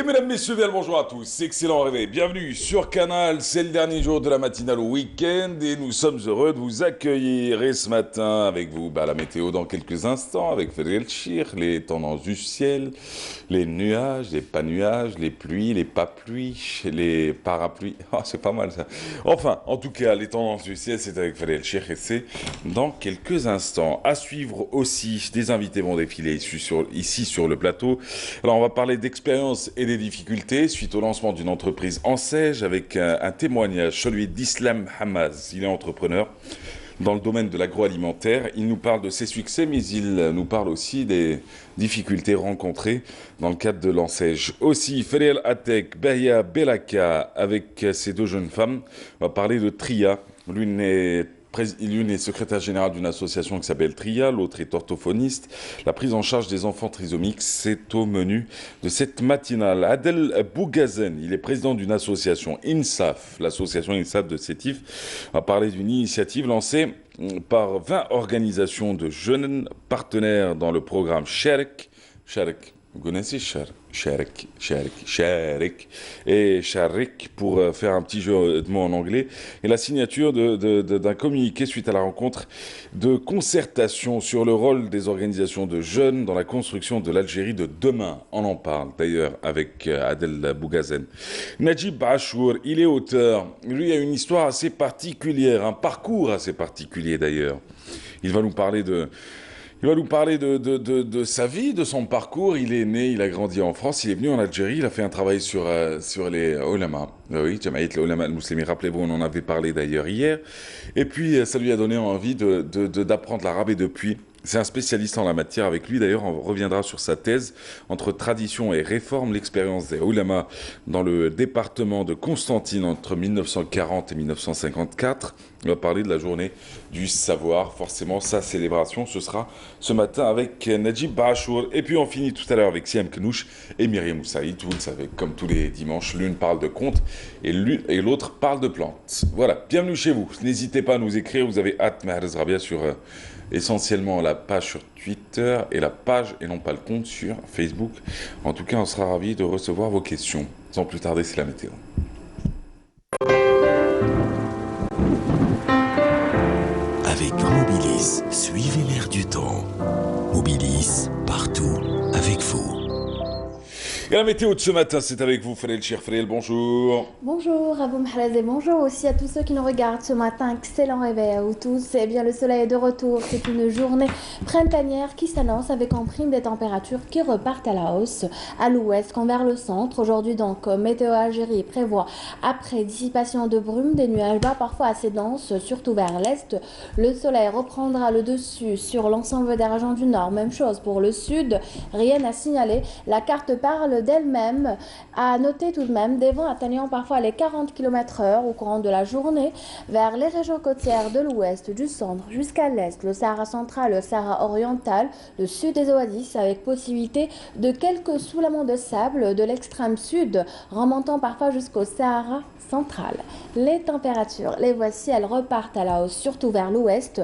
Et mesdames, messieurs, bien le bonjour à tous, excellent réveil, bienvenue sur Canal, c'est le dernier jour de la matinale au week-end et nous sommes heureux de vous accueillir. Et ce matin, avec vous, la météo dans quelques instants, avec Frédéric Chir, les tendances du ciel, les nuages, les pas nuages, les pluies, les pas pluies, les parapluies, c'est pas mal ça. Enfin, en tout cas, les tendances du ciel, c'est avec Frédéric Chir et c'est dans quelques instants. À suivre aussi, des invités vont défiler ici sur le plateau. Alors, on va parler d'expérience et des difficultés suite au lancement d'une entreprise en Sège avec un témoignage, celui d'Islam Hamaz. Il est entrepreneur dans le domaine de l'agroalimentaire. Il nous parle de ses succès, mais il nous parle aussi des difficultés rencontrées dans le cadre de l'Ensège. Aussi, Feriel Atek, Bahia Belaka, avec ces deux jeunes femmes, on va parler de Tria. L'une est secrétaire générale d'une association qui s'appelle Tria, l'autre est orthophoniste. La prise en charge des enfants trisomiques, c'est au menu de cette matinale. Adel Bougazen, il est président d'une association INSAF, l'association INSAF de Sétif. On va parler d'une initiative lancée par 20 organisations de jeunes partenaires dans le programme Sherk. Vous connaissez Sherk et Sharik pour faire un petit jeu de mots en anglais. Et la signature d'un communiqué suite à la rencontre de concertation sur le rôle des organisations de jeunes dans la construction de l'Algérie de demain. On en parle d'ailleurs avec Adel Bougazen. Najib Achour, il est auteur. Lui a une histoire assez particulière, un parcours assez particulier d'ailleurs. Il va nous parler de sa vie, de son parcours. Il est né, il a grandi en France, il est venu en Algérie, il a fait un travail sur les ulama. Oui, Jamaït les ulama al-Muslimi, rappelez-vous, on en avait parlé d'ailleurs hier. Et puis, ça lui a donné envie d'apprendre l'arabe et depuis. C'est un spécialiste en la matière. Avec lui, d'ailleurs, on reviendra sur sa thèse entre tradition et réforme, l'expérience des ulama dans le département de Constantine entre 1940 et 1954. On va parler de la journée du savoir. Forcément, sa célébration, ce sera ce matin avec Najib Bachour. Et puis, on finit tout à l'heure avec Siam Knouch et Myriam Moussaïd. Vous le savez, comme tous les dimanches, l'une parle de contes et l'autre parle de plantes. Voilà, bienvenue chez vous. N'hésitez pas à nous écrire. Vous avez hâte, Mahrez Rabia, sur essentiellement la page sur Twitter et la page, et non pas le compte, sur Facebook. En tout cas, on sera ravis de recevoir vos questions. Sans plus tarder, c'est la météo. Avec Mobilis, suivez l'air du temps. Mobilis, partout, avec vous. Et la météo de ce matin, c'est avec vous, Frédéric Chir. Frédéric, bonjour. Bonjour Abou Mahrez et bonjour aussi à tous ceux qui nous regardent ce matin. Excellent réveil à vous tous. Eh bien, le soleil est de retour. C'est une journée printanière qui s'annonce avec en prime des températures qui repartent à la hausse à l'ouest comme vers le centre. Aujourd'hui, donc, Météo Algérie prévoit, après dissipation de brume, des nuages bas parfois assez denses, surtout vers l'est. Le soleil reprendra le dessus sur l'ensemble des régions du nord. Même chose pour le sud. Rien à signaler. La carte parle d'elle-même. À noter tout de même des vents atteignant parfois les 40 km/h au courant de la journée vers les régions côtières de l'ouest, du centre jusqu'à l'est, le Sahara central, le Sahara oriental, le sud des Oasis avec possibilité de quelques soulèvements de sable de l'extrême sud remontant parfois jusqu'au Sahara central. Les températures, les voici, elles repartent à la hausse, surtout vers l'ouest.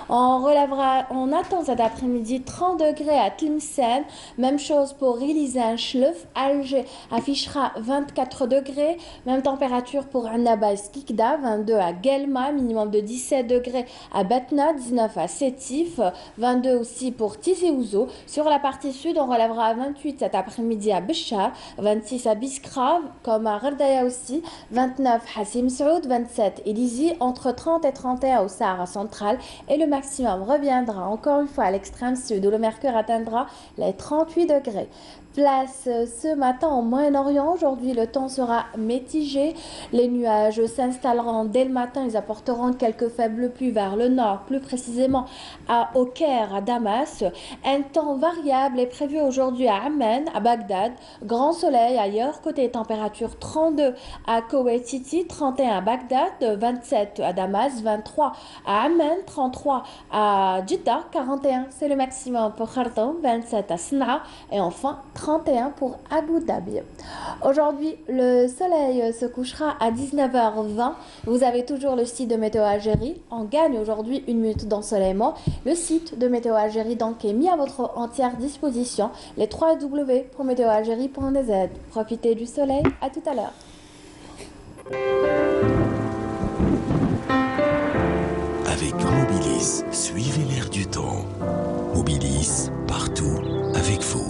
On attend cet après-midi 30 degrés à Tlemcen, même chose pour Ilizan, Chlef, Alger affichera 24 degrés, même température pour Annaba et Skikda, 22 à Guelma, minimum de 17 degrés à Batna, 19 à Sétif, 22 aussi pour Tizi Ouzou. Sur la partie sud, on relèvera à 28 cet après-midi à Béchar, 26 à Biskra, comme à Gherdaya aussi, 29 à Sim Saoud, 27 Elizi, entre 30 et 31 au Sahara central, et le maximum reviendra encore une fois à l'extrême sud où le mercure atteindra les 38 degrés. Place ce matin au Moyen-Orient. Aujourd'hui, le temps sera mitigé. Les nuages s'installeront dès le matin. Ils apporteront quelques faibles pluies vers le nord, plus précisément au Caire, à Damas. Un temps variable est prévu aujourd'hui à Amman, à Bagdad. Grand soleil ailleurs. Côté température, 32 à Koweït City, 31 à Bagdad, 27 à Damas, 23 à Amman, 33 à Jeddah, 41 c'est le maximum pour Khartoum, 27 à Sanaa et enfin 30 31 pour Abu Dhabi. Aujourd'hui, le soleil se couchera à 19h20. Vous avez toujours le site de Météo Algérie. On gagne aujourd'hui une minute d'ensoleillement. Le site de Météo Algérie donc est mis à votre entière disposition. Les 3 W pour météoalgérie.dz. Profitez du soleil. À tout à l'heure. Avec Mobilis, suivez l'air du temps. Mobilis, partout, avec vous.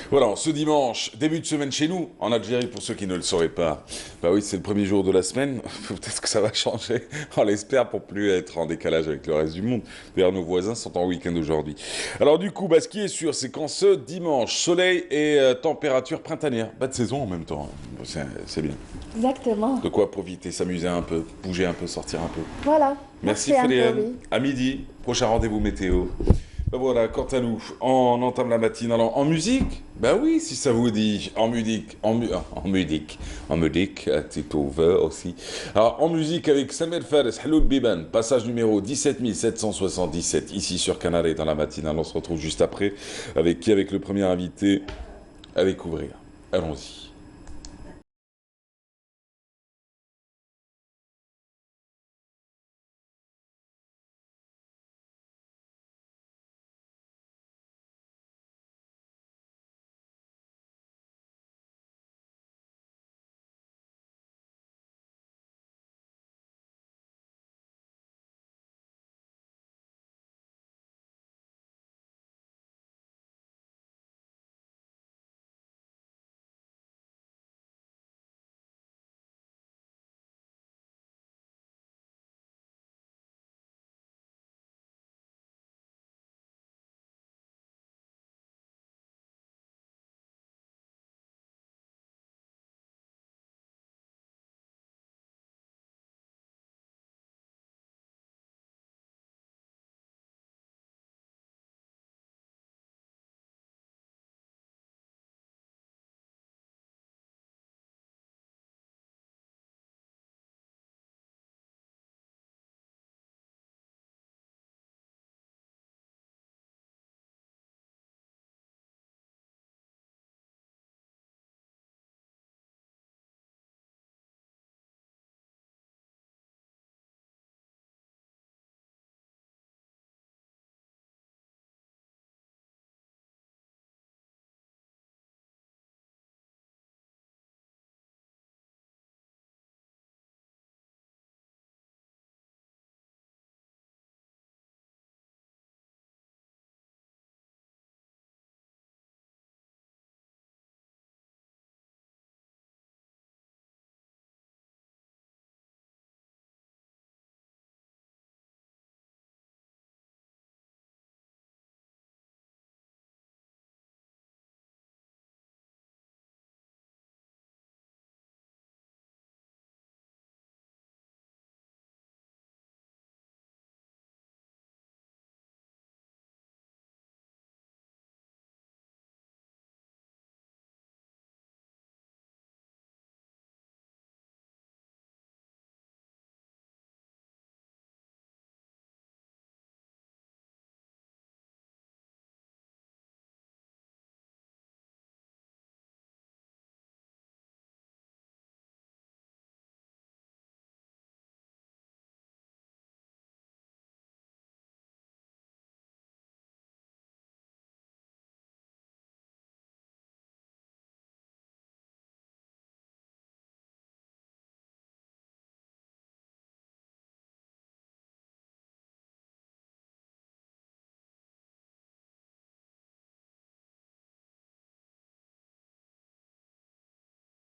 Voilà, ce dimanche, début de semaine chez nous, en Algérie, pour ceux qui ne le sauraient pas. Bah oui, c'est le premier jour de la semaine. Peut-être que ça va changer, on l'espère, pour plus être en décalage avec le reste du monde. D'ailleurs, nos voisins sont en week-end aujourd'hui. Alors du coup, bah, ce qui est sûr, c'est qu'en ce dimanche, soleil et température printanière. Pas de saison en même temps, hein. C'est bien. Exactement. De quoi profiter, s'amuser un peu, bouger un peu, sortir un peu. Voilà. Merci un peu, Frédéric. oui. À midi, prochain rendez-vous météo. Ben voilà, quant à nous, on entame la matinée en musique. Ben oui, si ça vous dit, en musique, c'est over aussi. Alors en musique avec Samer Fares, Haloul Biban, passage numéro 17777, ici sur Canal et dans la matinale. On se retrouve juste après, avec le premier invité à découvrir. Allons-y.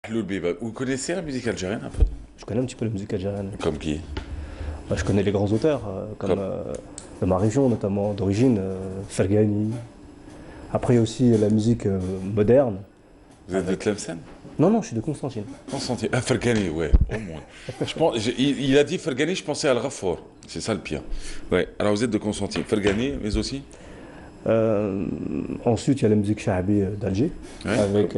Haloul Biban, vous connaissez la musique algérienne un peu? Je connais un petit peu la musique algérienne. Comme qui? Bah, je connais les grands auteurs, comme de ma région notamment, d'origine, Fergani. Après, il y a aussi la musique moderne. Vous êtes de Tlemcen? Non, non, je suis de Constantine. Constantine. Ah, Fergani, ouais, au moins. Il a dit Fergani, je pensais à Al Ghafour. C'est ça le pire. Ouais, alors vous êtes de Constantine. Fergani, mais aussi? Ensuite, il y a la musique shahabi d'Alger, Ouais. avec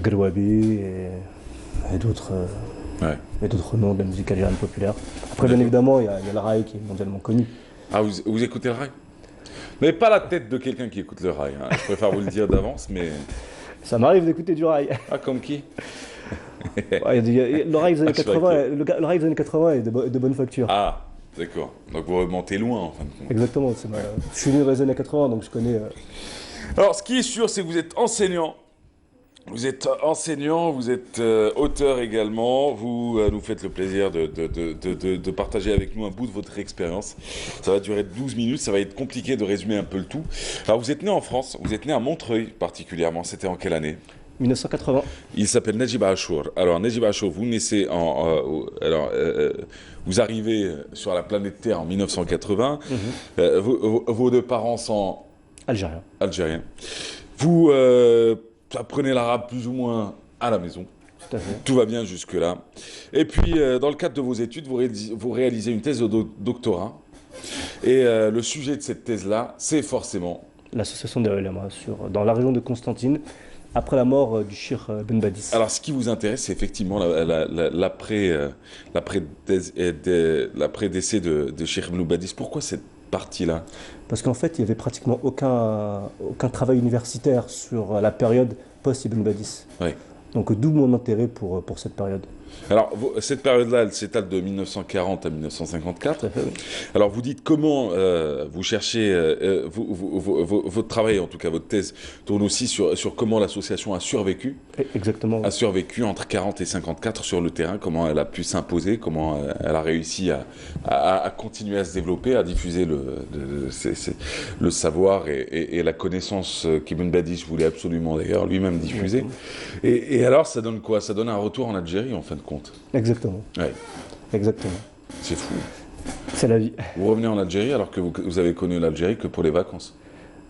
Grouabi et d'autres Ouais. noms de la musique algérienne populaire. Après, bien évidemment, il y a le raï qui est mondialement connu. Ah, vous écoutez le rail? Mais pas la tête de quelqu'un qui écoute le rail, hein. Je préfère vous le dire d'avance, mais... Ça m'arrive d'écouter du rail. Ah, comme qui? Ouais, le rail des années Ah, 80, le rail des années 80 est de bonne facture. Ah, d'accord. Donc vous remontez loin, en fin de compte. Exactement, je suis né dans les années 80, donc je connais... Alors, ce qui est sûr, c'est que vous êtes enseignant. Vous êtes enseignant, vous êtes auteur également. Vous nous faites le plaisir de partager avec nous un bout de votre expérience. Ça va durer 12 minutes, ça va être compliqué de résumer un peu le tout. Alors, vous êtes né en France, vous êtes né à Montreuil particulièrement. C'était en quelle année? 1980. Il s'appelle Najib Achour. Alors, Najib Achour, vous naissez vous arrivez sur la planète Terre en 1980. Vos deux parents sont algériens. Vous apprenez l'arabe plus ou moins à la maison. Tout à fait. Tout va bien jusque-là. Et puis, dans le cadre de vos études, vous réalisez une thèse de doctorat. Et le sujet de cette thèse-là, c'est forcément... L'association des ulama dans la région de Constantine, après la mort du Cheikh Ben Badis. Alors, ce qui vous intéresse, c'est effectivement l'après-décès de Cheikh Ben Badis. Pourquoi cette partie-là? Parce qu'en fait, il n'y avait pratiquement aucun travail universitaire sur la période post-Ibn Badis. Oui. Donc d'où mon intérêt pour cette période. Alors, cette période-là, elle s'étale de 1940 à 1954. Tout à fait, oui. Alors, vous dites comment vous cherchez, votre travail, en tout cas votre thèse, tourne aussi sur comment l'association a survécu. Exactement. A survécu entre 40 et 54 sur le terrain, comment elle a pu s'imposer, comment elle a réussi à continuer à se développer, à diffuser le savoir et la connaissance qu'Ibn Badis voulait absolument d'ailleurs lui-même diffuser. Et alors, ça donne quoi? Ça donne un retour en Algérie, en fin de compte. Exactement. Ouais. Exactement. C'est fou. C'est la vie. Vous revenez en Algérie alors que vous avez connu l'Algérie que pour les vacances.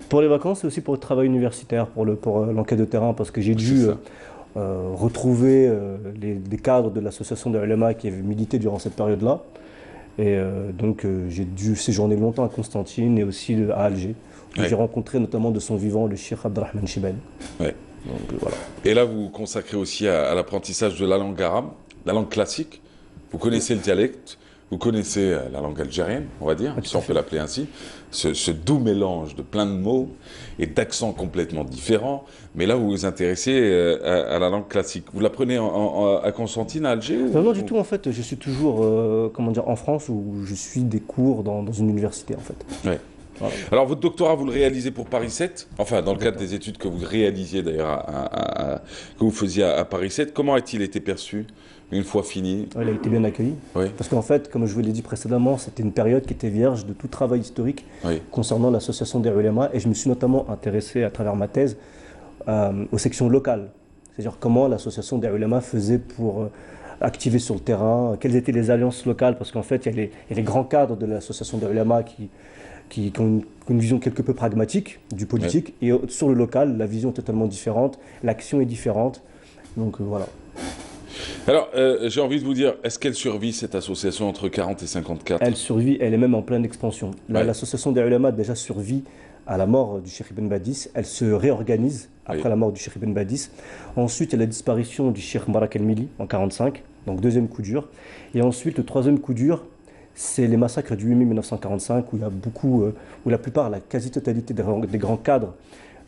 Pour les vacances et aussi pour le travail universitaire, pour l'enquête de terrain, parce que j'ai dû retrouver des cadres de l'association des ulama qui avaient milité durant cette période-là. Et donc j'ai dû séjourner longtemps à Constantine et aussi à Alger, où j'ai rencontré notamment de son vivant le Cheikh Abdelrahman Chibani. Ouais. Donc, voilà. Et là, vous vous consacrez aussi à l'apprentissage de la langue arabe, la langue classique. Vous connaissez le dialecte, vous connaissez la langue algérienne, on va dire, si on peut l'appeler ainsi. Ce doux mélange de plein de mots et d'accents complètement différents. Mais là, vous vous intéressez à la langue classique. Vous l'apprenez à Constantine, à Alger Non, du tout, en fait. Je suis toujours en France, où je suis des cours dans une université, en fait. Ouais. Voilà. Alors, votre doctorat, vous le réalisez pour Paris 7, enfin, dans le cadre des études que vous réalisiez d'ailleurs, que vous faisiez à Paris 7. Comment a-t-il été perçu une fois fini? Il a été bien accueilli. Oui. Parce qu'en fait, comme je vous l'ai dit précédemment, c'était une période qui était vierge de tout travail historique concernant l'association des ulama. Et je me suis notamment intéressé à travers ma thèse aux sections locales. C'est-à-dire comment l'association des ulama faisait pour activer sur le terrain, quelles étaient les alliances locales. Parce qu'en fait, il y a les grands cadres de l'association des ulama qui ont une vision quelque peu pragmatique du politique, et sur le local, la vision est totalement différente, l'action est différente, donc voilà. Alors, j'ai envie de vous dire, est-ce qu'elle survit, cette association, entre 40 et 54? Elle survit, elle est même en pleine expansion. L'association des ulama déjà survit à la mort du Cheikh Ibn Badis, elle se réorganise après la mort du Cheikh Ibn Badis. Ensuite, il y a la disparition du Cheikh Mbarak El-Mili en 45, donc deuxième coup dur. Et ensuite, le troisième coup dur, c'est les massacres du 8 mai 1945, où il y a où la plupart, la quasi-totalité des grands cadres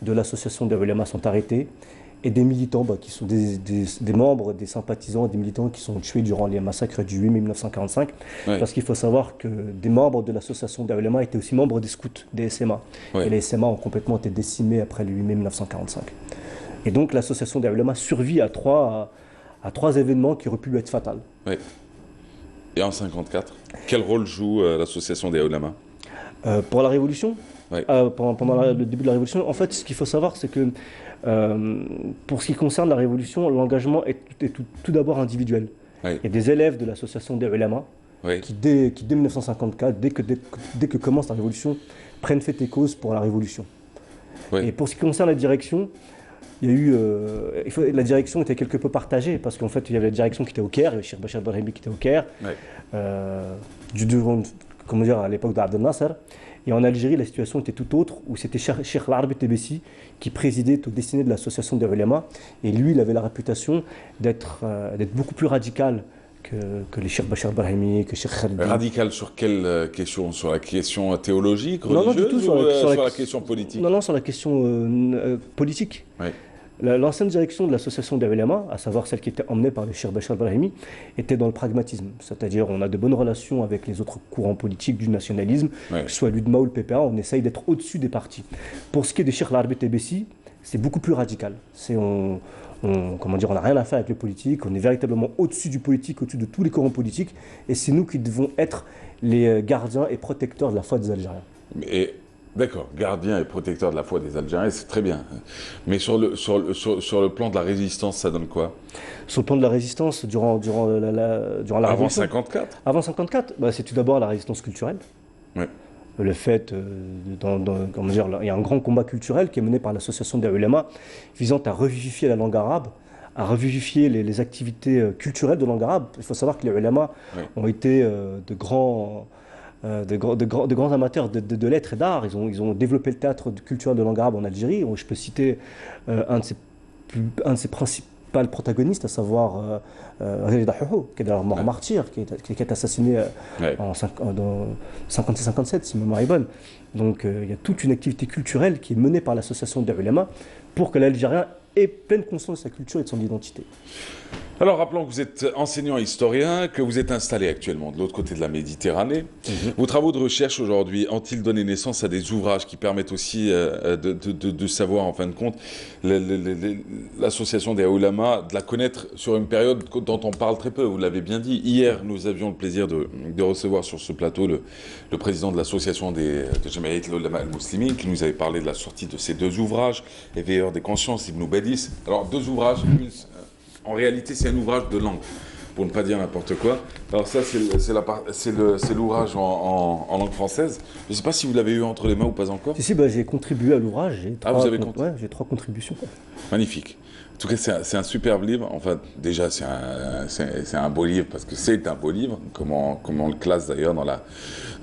de l'association des ulama sont arrêtés, et des militants qui sont des membres, des sympathisants, des militants qui sont tués durant les massacres du 8 mai 1945. Parce qu'il faut savoir que des membres de l'association des ulama étaient aussi membres des scouts, des SMA. Et les SMA ont complètement été décimés après le 8 mai 1945. Et donc l'association des ulama survit à trois événements qui auraient pu lui être fatals. Oui. Et en 54, quel rôle joue l'association des ulama? Pour la Révolution, pendant le début de la Révolution, en fait, ce qu'il faut savoir, c'est que pour ce qui concerne la Révolution, l'engagement est tout d'abord individuel. Il y a des élèves de l'association des ulama qui, dès 1954, dès que commence la Révolution, prennent fait et cause pour la Révolution. Et pour ce qui concerne la direction, il y a eu, la direction était quelque peu partagée, parce qu'en fait, il y avait la direction qui était au Caire, le Cheikh Bachar Brahimi qui était au Caire, à l'époque d'Abdel Nasser. Et en Algérie, la situation était tout autre, où c'était Cheikh Larbi Tebessi qui présidait au destiné de l'association des ulama. Et lui, il avait la réputation d'être beaucoup plus radical que les Cheikh Bachar Brahimi, que Cheikh Khalidi. Radical sur quelle question? Sur la question théologique, religieuse, non, du tout, sur la question politique? Non, sur la question politique. Oui. L'ancienne direction de l'association des ulama, à savoir celle qui était emmenée par le Cheikh Bachar Brahimi, était dans le pragmatisme. C'est-à-dire, on a de bonnes relations avec les autres courants politiques du nationalisme, que ce soit l'UDMA ou le PPA, on essaye d'être au-dessus des partis. Pour ce qui est de Cheikh Larbi Tebessi, c'est beaucoup plus radical. Comment dire, on n'a rien à faire avec le politique, on est véritablement au-dessus du politique, au-dessus de tous les courants politiques, et c'est nous qui devons être les gardiens et protecteurs de la foi des Algériens. D'accord, gardien et protecteur de la foi des Algériens, c'est très bien. Mais sur le plan de la résistance, ça donne quoi? Sur le plan de la résistance, durant la Avant Révolution, 54? Avant 54, c'est tout d'abord la résistance culturelle. Oui. Le fait, comment dire, il y a un grand combat culturel qui est mené par l'association des ulama visant à revivifier la langue arabe, à revivifier les activités culturelles de langue arabe. Il faut savoir que les ulama ont été de grands amateurs de lettres et d'art. Ils ont développé le théâtre culturel de langue arabe en Algérie. Je peux citer un de ses principaux protagonistes, à savoir Rida Houhou, qui est d'ailleurs mort martyr, qui est assassiné en 56-57, si ma mémoire est bonne. Donc il y a toute une activité culturelle qui est menée par l'association des ulama pour que l'Algérien ait pleine conscience de sa culture et de son identité. Alors rappelons que vous êtes enseignant historien, que vous êtes installé actuellement de l'autre côté de la Méditerranée. Vos travaux de recherche aujourd'hui ont-ils donné naissance à des ouvrages qui permettent aussi de savoir en fin de compte l'association des ulama, de la connaître sur une période dont on parle très peu, vous l'avez bien dit. Hier, nous avions le plaisir de recevoir sur ce plateau le président de l'association de Jamiat al-Ulama al-Muslimin qui nous avait parlé de la sortie de ces deux ouvrages, Éveilleur des consciences, Ibn Badis. Alors deux ouvrages, en réalité, c'est un ouvrage de langue, pour ne pas dire n'importe quoi. Alors ça, c'est l'ouvrage en langue française. Je ne sais pas si vous l'avez eu entre les mains ou pas encore. Si, j'ai contribué à l'ouvrage. Vous avez contribué? Ouais, j'ai 3 contributions. Magnifique. En tout cas, c'est un superbe livre. Enfin, déjà, c'est un beau livre, parce que c'est un beau livre, comme on le classe d'ailleurs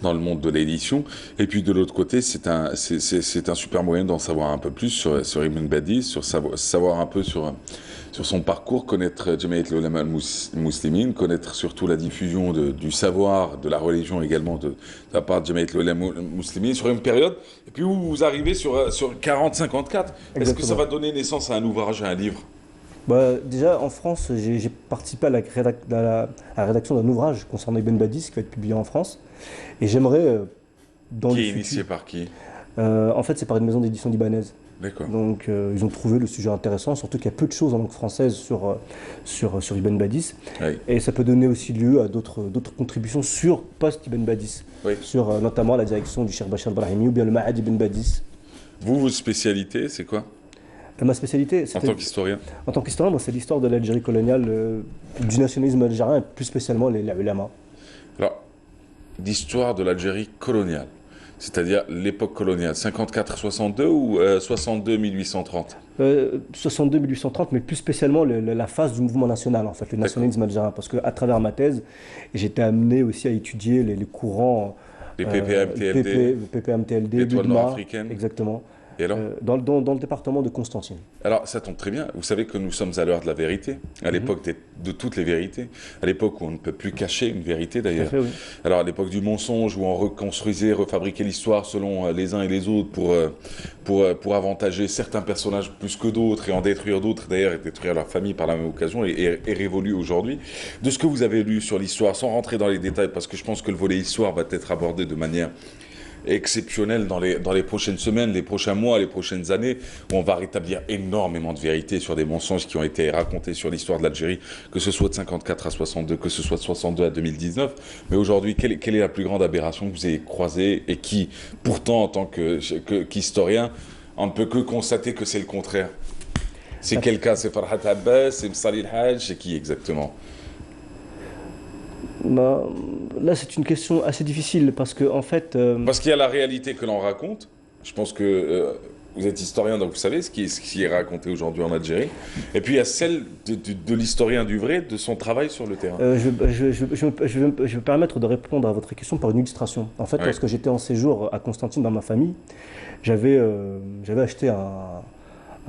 dans le monde de l'édition. Et puis de l'autre côté, c'est un super moyen d'en savoir un peu plus sur Ibn Badis, sur savoir un peu sur son parcours, connaître Jamiat al-Ulama al-Muslimin, connaître surtout la diffusion du savoir, de la religion également de la part de Jamiat al-Ulama al-Muslimin sur une période, et puis où vous arrivez sur 40-54. Est-ce que ça va donner naissance à un ouvrage, à un livre? Déjà, en France, j'ai participé à la rédaction d'un ouvrage concernant Ibn Badis qui va être publié en France, et j'aimerais, dans le futur... Qui est initié par qui? En fait, c'est par une maison d'édition libanaise. D'accord. Donc ils ont trouvé le sujet intéressant, surtout qu'il y a peu de choses en langue française sur Ibn Badis. Oui. Et ça peut donner aussi lieu à d'autres contributions sur post-Ibn Badis, sur notamment la direction du Cheikh Bachar Brahimi ou bien le Ma'had Ibn Badis. Votre spécialité, c'est quoi? Ma spécialité, en tant qu'historien? En tant qu'historien, c'est l'histoire de l'Algérie coloniale, du nationalisme algérien, et plus spécialement les ulama. Alors, l'histoire de l'Algérie coloniale, c'est-à-dire l'époque coloniale, 54-62 ou 62-1830? 62-1830, mais plus spécialement la phase du mouvement national, en fait, le nationalisme algérien. Parce qu'à travers ma thèse, j'étais amené aussi à étudier les courants... Les PPA-MTLD, l'étoile nord-africaine. Exactement. Et alors dans le département de Constantine. Alors, ça tombe très bien. Vous savez que nous sommes à l'heure de la vérité, à l'époque de toutes les vérités, à l'époque où on ne peut plus cacher une vérité d'ailleurs. Oui. Alors, à l'époque du mensonge, où on reconstruisait, refabriquait l'histoire selon les uns et les autres pour avantager certains personnages plus que d'autres et en détruire d'autres, d'ailleurs, et détruire leur famille par la même occasion, et révolu aujourd'hui. De ce que vous avez lu sur l'histoire, sans rentrer dans les détails, parce que je pense que le volet histoire va être abordé de manière exceptionnel dans les prochaines semaines, les prochains mois, les prochaines années, où on va rétablir énormément de vérités sur des mensonges qui ont été racontés sur l'histoire de l'Algérie, que ce soit de 54 à 62, que ce soit de 62 à 2019. Mais aujourd'hui, quelle est la plus grande aberration que vous ayez croisée et qui, pourtant, en tant qu'historien, on ne peut que constater que c'est le contraire? C'est quel cas? C'est Farhat Abbas, c'est Msali El-Hajj, c'est qui exactement? Là, c'est une question assez difficile parce que, en fait... Parce qu'il y a la réalité que l'on raconte. Je pense que vous êtes historien, donc vous savez ce qui est raconté aujourd'hui en Algérie. Et puis il y a celle de l'historien du vrai, de son travail sur le terrain. Je vais me permettre de répondre à votre question par une illustration. En fait, lorsque j'étais en séjour à Constantine dans ma famille, j'avais acheté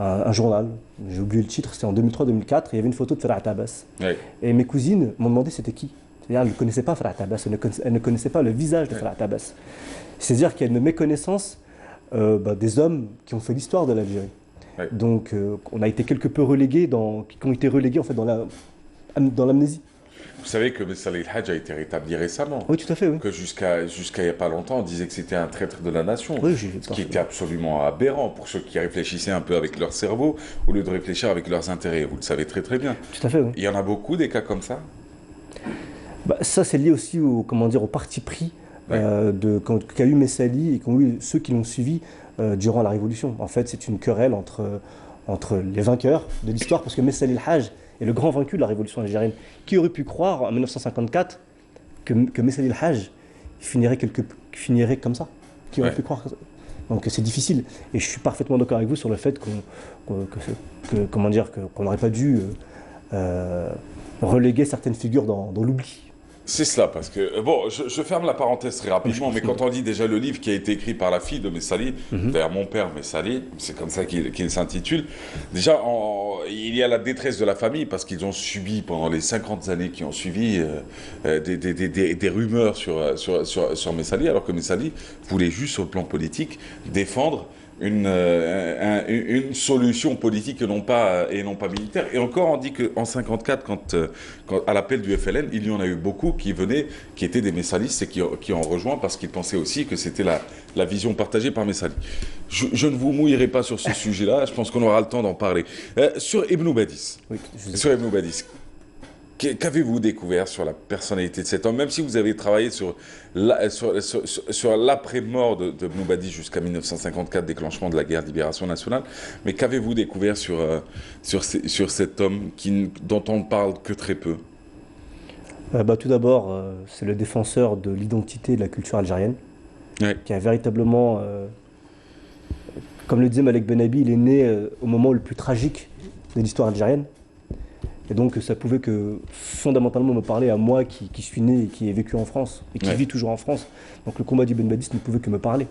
un journal, j'ai oublié le titre, c'était en 2003-2004, il y avait une photo de Farah Abbas. Ouais. Et mes cousines m'ont demandé c'était qui. C'est-à-dire, elles ne connaissaient pas Farah Abbas, elles ne connaissaient pas le visage de Farah Abbas. C'est-à-dire qu'il y a une méconnaissance des hommes qui ont fait l'histoire de l'Algérie. Ouais. Donc, on a été quelque peu relégués, qui ont été relégués en fait dans l'amnésie. Vous savez que Salih El-Hadj a été rétabli récemment. Oui, tout à fait, oui. Que jusqu'à il n'y a pas longtemps, on disait que c'était un traître de la nation. Oui, ce qui était absolument aberrant pour ceux qui réfléchissaient un peu avec leur cerveau au lieu de réfléchir avec leurs intérêts. Vous le savez très très bien. Tout à fait, oui. Il y en a beaucoup des cas comme ça. Ça, c'est lié aussi au parti pris qu'a eu Messali et qu'ont eu ceux qui l'ont suivi durant la Révolution. En fait, c'est une querelle entre les vainqueurs de l'histoire, parce que Messali El-Hadj est le grand vaincu de la Révolution algérienne. Qui aurait pu croire en 1954 que Messali El-Hadj finirait comme ça? Qui aurait pu croire ça? Donc c'est difficile. Et je suis parfaitement d'accord avec vous sur le fait qu'on n'aurait pas dû reléguer certaines figures dans l'oubli. C'est cela, parce que, bon, je ferme la parenthèse très rapidement, mais quand on lit déjà le livre qui a été écrit par la fille de Messali, d'ailleurs mon père Messali, c'est comme ça qu'il s'intitule, déjà, il y a la détresse de la famille, parce qu'ils ont subi, pendant les 50 années qui ont suivi, des rumeurs sur Messali, alors que Messali voulait juste, sur le plan politique, défendre une solution politique et non pas militaire. Et encore, on dit qu'en 54, quand à l'appel du FLN, il y en a eu beaucoup qui étaient des messalistes et qui ont rejoint parce qu'ils pensaient aussi que c'était la vision partagée par Messali. Je ne vous mouillerai pas sur ce sujet-là, je pense qu'on aura le temps d'en parler. Sur Ibn Badis. Oui, sur Ibn Badis. Qu'avez-vous découvert sur la personnalité de cet homme, même si vous avez travaillé sur l'après-mort de Ibn Badis jusqu'à 1954, déclenchement de la guerre de libération nationale, mais qu'avez-vous découvert sur cet homme dont on ne parle que très peu? Tout d'abord, c'est le défenseur de l'identité et de la culture algérienne, qui a véritablement, comme le disait Malek Benabi, il est né au moment le plus tragique de l'histoire algérienne. Et donc ça pouvait que fondamentalement me parler à moi qui suis né et qui ai vécu en France et qui vit toujours en France. Donc le combat d'Ibn Badis ne pouvait que me parler.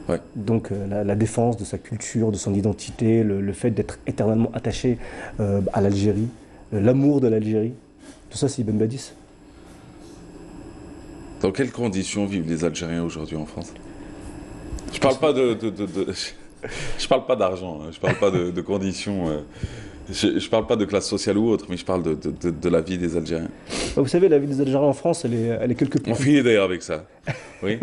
Ouais. Donc la défense de sa culture, de son identité, le fait d'être éternellement attaché à l'Algérie, l'amour de l'Algérie, tout ça c'est Ibn Badis. Dans quelles conditions vivent les Algériens aujourd'hui en France? Je parle pas je parle pas d'argent, hein, je parle pas de conditions... Je ne parle pas de classe sociale ou autre, mais je parle de la vie des Algériens. Vous savez, la vie des Algériens en France, elle est quelque peu... On finit d'ailleurs avec ça. Oui.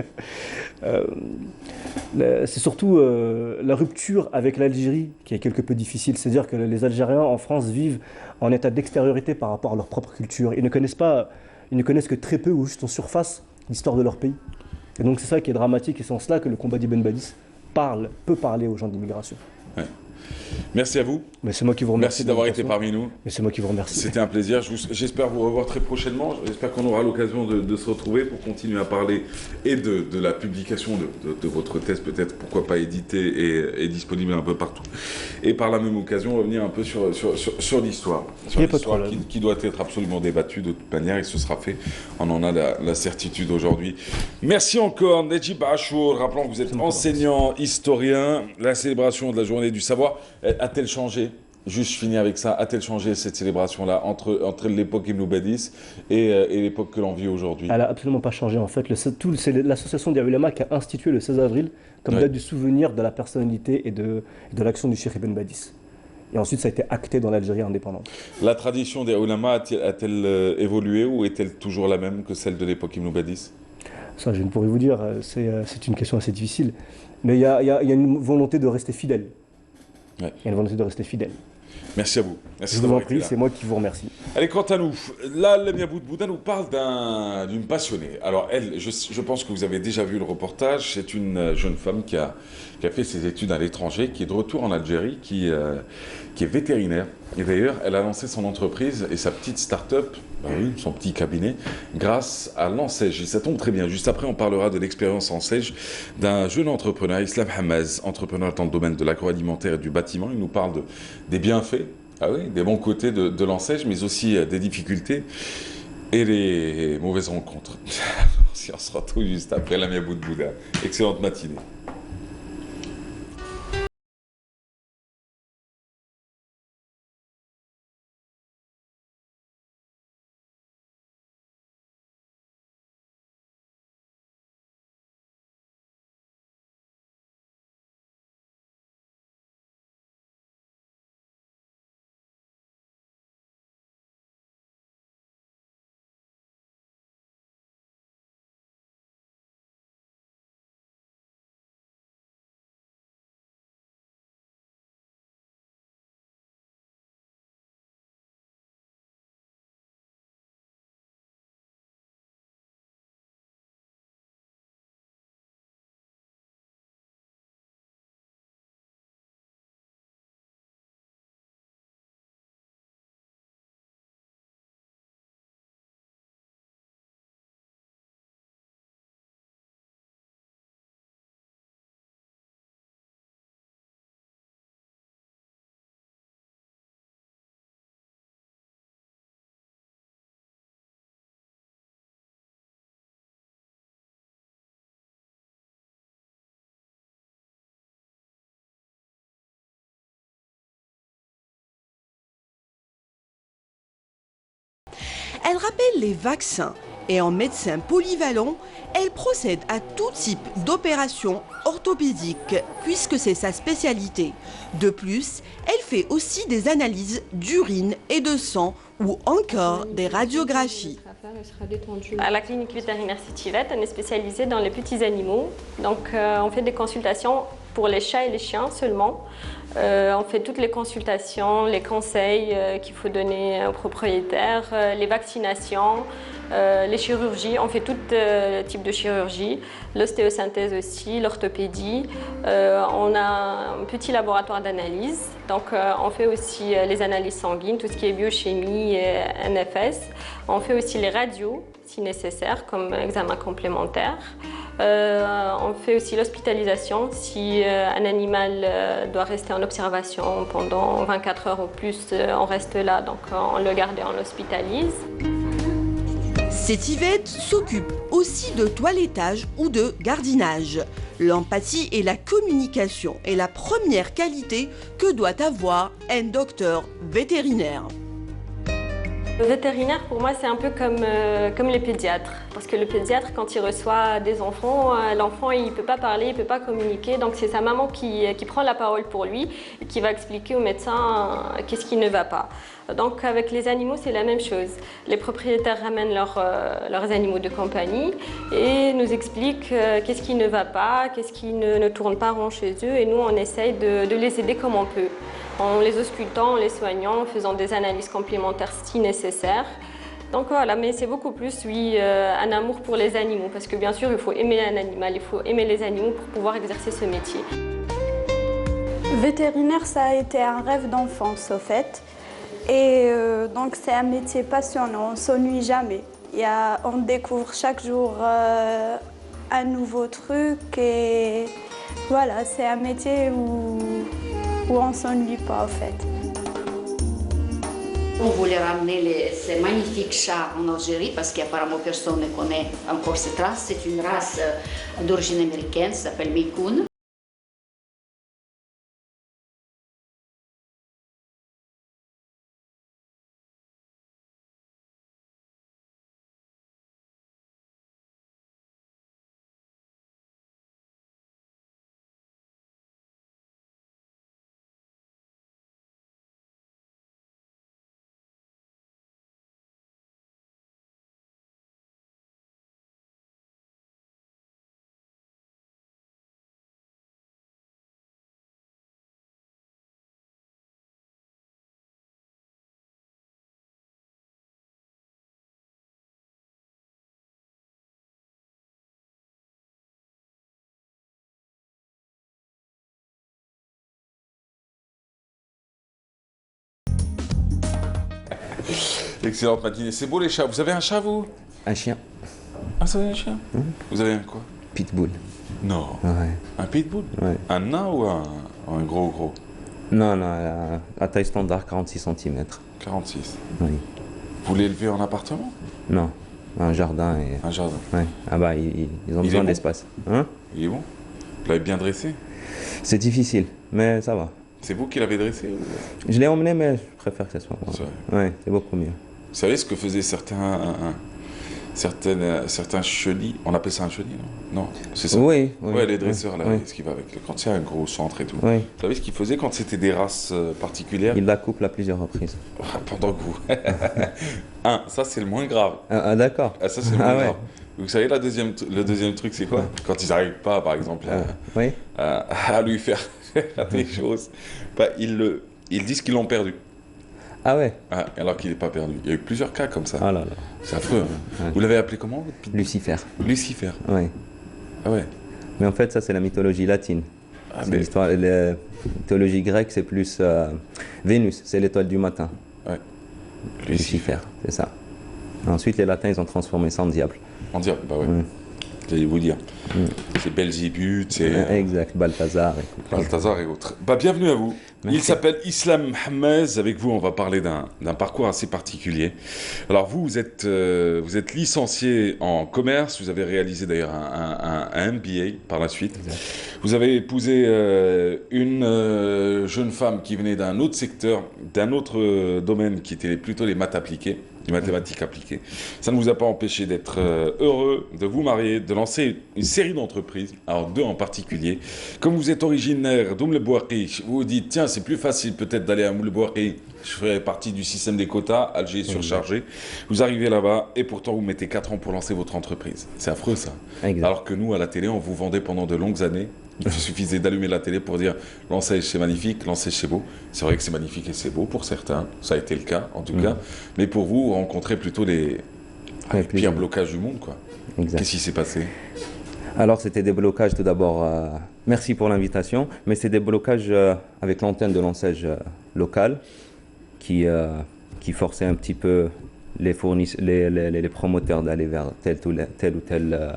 C'est surtout la rupture avec l'Algérie qui est quelque peu difficile. C'est-à-dire que les Algériens en France vivent en état d'extériorité par rapport à leur propre culture. Ils ne connaissent que très peu ou juste en surface l'histoire de leur pays. Et donc c'est ça qui est dramatique et c'est en cela que le combat d'Ibn Badis peut parler aux gens d'immigration. Ouais. Merci à vous. Mais c'est moi qui vous remercie. Merci d'avoir été parmi nous. Mais c'est moi qui vous remercie. C'était un plaisir. J'espère vous revoir très prochainement. J'espère qu'on aura l'occasion de se retrouver pour continuer à parler et de la publication de votre thèse, peut-être, pourquoi pas éditée et disponible un peu partout. Et par la même occasion, revenir un peu sur l'histoire. Sur l'histoire qui doit être absolument débattue de toute manière et ce sera fait. On en a la certitude aujourd'hui. Merci encore, Nedjib Achour. Rappelons que vous êtes enseignant, historien. La célébration de la journée du savoir a-t-elle changé? Juste je finis avec ça. A-t-elle changé cette célébration-là entre l'époque Ibn Badis et l'époque que l'on vit aujourd'hui? Elle n'a absolument pas changé en fait. C'est l'association des ulama qui a institué le 16 avril comme date du souvenir de la personnalité et de l'action du Cheikh Ibn Badis. Et ensuite ça a été acté dans l'Algérie indépendante. La tradition des ulama a-t-elle évolué ou est-elle toujours la même que celle de l'époque Ibn Badis? Ça je ne pourrais vous dire, c'est une question assez difficile. Mais il y a une volonté de rester fidèle. Ouais. Il y a une volonté de rester fidèle. Merci à vous. Merci je vous en prie, c'est moi qui vous remercie. Allez, quant à nous, là, Lamia Boudbouda nous parle d'une passionnée. Alors, elle, je pense que vous avez déjà vu le reportage. C'est une jeune femme qui a fait ses études à l'étranger, qui est de retour en Algérie, qui est vétérinaire. Et d'ailleurs, elle a lancé son entreprise et sa petite start-up, son petit cabinet, grâce à l'Ansège. Et ça tombe très bien. Juste après, on parlera de l'expérience Ansège d'un jeune entrepreneur, Islam Hamaz, entrepreneur dans le domaine de l'agroalimentaire et du bâtiment. Il nous parle des bienfaits, des bons côtés de l'Ansège, mais aussi des difficultés et les mauvaises rencontres. On se retrouve juste après Lamia Boudbouda. Excellente matinée. Elle rappelle les vaccins et en médecin polyvalent, elle procède à tout type d'opérations orthopédiques puisque c'est sa spécialité. De plus, elle fait aussi des analyses d'urine et de sang ou encore des radiographies. À la clinique vétérinaire Citivette, on est spécialisé dans les petits animaux. Donc on fait des consultations pour les chats et les chiens seulement. On fait toutes les consultations, les conseils qu'il faut donner aux propriétaires, les vaccinations, les chirurgies. On fait tout type de chirurgie, l'ostéosynthèse aussi, l'orthopédie. On a un petit laboratoire d'analyse. Donc on fait aussi les analyses sanguines, tout ce qui est biochimie et NFS. On fait aussi les radios si nécessaire comme examen complémentaire. On fait aussi l'hospitalisation si un animal doit rester en observation pendant 24 heures ou plus, on reste là, donc on le garde et on l'hospitalise. Citivette s'occupe aussi de toilettage ou de gardinage. L'empathie et la communication est la première qualité que doit avoir un docteur vétérinaire. Le vétérinaire, pour moi, c'est un peu comme les pédiatres. Parce que le pédiatre, quand il reçoit des enfants, l'enfant, il ne peut pas parler, il ne peut pas communiquer. Donc, c'est sa maman qui prend la parole pour lui et qui va expliquer au médecin qu'est-ce qui ne va pas. Donc, avec les animaux, c'est la même chose. Les propriétaires ramènent leurs animaux de compagnie et nous expliquent qu'est-ce qui ne va pas, qu'est-ce qui ne tourne pas rond chez eux. Et nous, on essaye de les aider comme on peut. En les auscultant, en les soignant, en faisant des analyses complémentaires si nécessaire. Donc voilà, mais c'est beaucoup plus, oui, un amour pour les animaux. Parce que bien sûr, il faut aimer un animal, il faut aimer les animaux pour pouvoir exercer ce métier. Vétérinaire, ça a été un rêve d'enfance, au fait. Et donc c'est un métier passionnant, on ne s'ennuie jamais. On découvre chaque jour un nouveau truc et voilà, c'est un métier où on ne s'ennuie pas en fait. On voulait ramener ces magnifiques chats en Algérie parce qu'apparemment personne ne connaît encore cette race. C'est une race d'origine américaine, ça s'appelle Mikoun. Excellente matinée. C'est beau les chats. Vous avez un chat, vous? Un chien. Ah, ça va un chien? Vous avez un quoi? Pitbull. Non. Ouais. Un pitbull? Ouais. Un nain ou un gros? Non, à taille standard, 46 cm. 46. Oui. Vous l'élevez en appartement? Non, un jardin. Et... Un jardin. Ouais. Ah bah, ils ont besoin d'espace. Hein? Il est bon? Vous l'avez bien dressé? C'est difficile, mais ça va. C'est vous qui l'avez dressé ou... Je l'ai emmené, mais je préfère que ce soit moi. Ouais, c'est beaucoup mieux. Vous savez ce que faisaient certains chenilles? On appelle ça un chenille, non? Non, c'est ça? Oui. Ouais, les dresseurs, là, oui. ce qui va avec. Quand il y a un gros centre et tout. Oui. Vous savez ce qu'ils faisaient quand c'était des races particulières? Ils la couplent à plusieurs reprises. Pendant que vous... ça c'est le moins grave. Ah d'accord. Ah, ça c'est le moins ouais. grave. Vous savez, le deuxième truc, c'est quoi? Quand ils n'arrivent pas, par exemple, oui. à lui faire des choses, bah, ils disent qu'ils l'ont perdu. Ah ouais? Alors qu'il n'est pas perdu. Il y a eu plusieurs cas comme ça. Ah là là. C'est affreux. Hein. Ouais. Vous l'avez appelé comment? Lucifer. Lucifer. Oui. Ah ouais. Mais en fait, ça c'est la mythologie latine. C'est l'histoire. La mythologie grecque, c'est plus Vénus, c'est l'étoile du matin. Ouais. Lucifer, c'est ça. Ensuite, les latins, ils ont transformé ça en diable. En diable, bah ouais. J'allais vous dire. C'est Belzébuth, c'est... Exact, Balthazar. Balthazar et autres. Bah, bienvenue à vous. Il s'appelle Islam Hamez. Avec vous, on va parler d'un parcours assez particulier. Alors vous êtes licencié en commerce. Vous avez réalisé d'ailleurs un MBA par la suite. Exact. Vous avez épousé une jeune femme qui venait d'un autre secteur, d'un autre domaine qui était plutôt les maths appliquées. Les mathématiques appliquées. Ça ne vous a pas empêché d'être heureux, de vous marier, de lancer une série d'entreprises, alors 2 en particulier. Comme vous êtes originaire d'Oum Bouakhi, vous vous dites, tiens, c'est plus facile peut-être d'aller à Oum Bouakhi, je ferai partie du système des quotas, Alger est surchargé. Vous arrivez là-bas et pourtant vous mettez 4 ans pour lancer votre entreprise. C'est affreux ça. Exact. Alors que nous, à la télé, on vous vendait pendant de longues années. Il suffisait d'allumer la télé pour dire lancez c'est magnifique, lancez c'est beau. C'est vrai que c'est magnifique et c'est beau pour certains, ça a été le cas en tout cas. Mais pour vous, vous rencontrez plutôt les pires blocages du monde, quoi. Qu'est-ce qui s'est passé? Alors c'était des blocages tout d'abord, merci pour l'invitation, mais c'est des blocages avec l'antenne de l'enseigne locale qui forçait un petit peu les promoteurs d'aller vers tel ou tel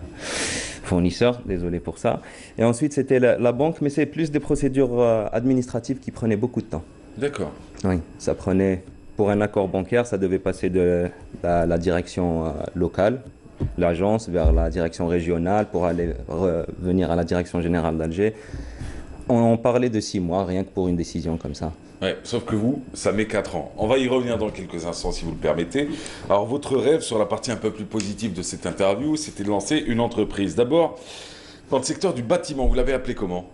fournisseur, désolé pour ça. Et ensuite, c'était la banque, mais c'est plus des procédures administratives qui prenaient beaucoup de temps. D'accord. Oui, ça prenait, pour un accord bancaire, ça devait passer de la direction locale, l'agence, vers la direction régionale, pour aller revenir à la direction générale d'Alger. On parlait de 6 mois, rien que pour une décision comme ça. Ouais, sauf que vous, ça met 4 ans. On va y revenir dans quelques instants si vous le permettez. Alors votre rêve sur la partie un peu plus positive de cette interview, c'était de lancer une entreprise. D'abord, dans le secteur du bâtiment, vous l'avez appelé comment?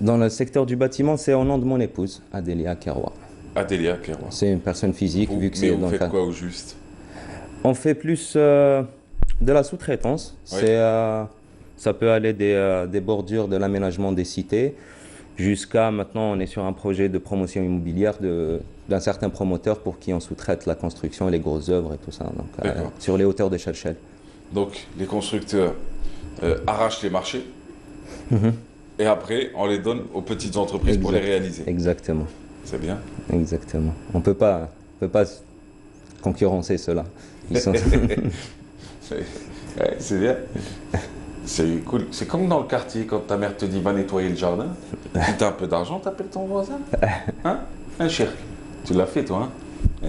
Dans le secteur du bâtiment, c'est au nom de mon épouse, Adélia Keroua. Adélia Keroua. C'est une personne physique, vu que mais c'est vous faites quoi au juste? On fait plus de la sous-traitance. Oui. Ça peut aller des bordures de l'aménagement des cités, jusqu'à maintenant, on est sur un projet de promotion immobilière d'un certain promoteur pour qui on sous-traite la construction, les grosses œuvres et tout ça, donc, sur les hauteurs de Chalchel. Donc les constructeurs arrachent les marchés et après on les donne aux petites entreprises pour les réaliser. Exactement. C'est bien. Exactement. On ne peut pas concurrencer cela. C'est bien. C'est cool. C'est comme dans le quartier, quand ta mère te dit va nettoyer le jardin, si tu as un peu d'argent, tu appelles ton voisin. Hein? Un cher. Tu l'as fait, toi, hein?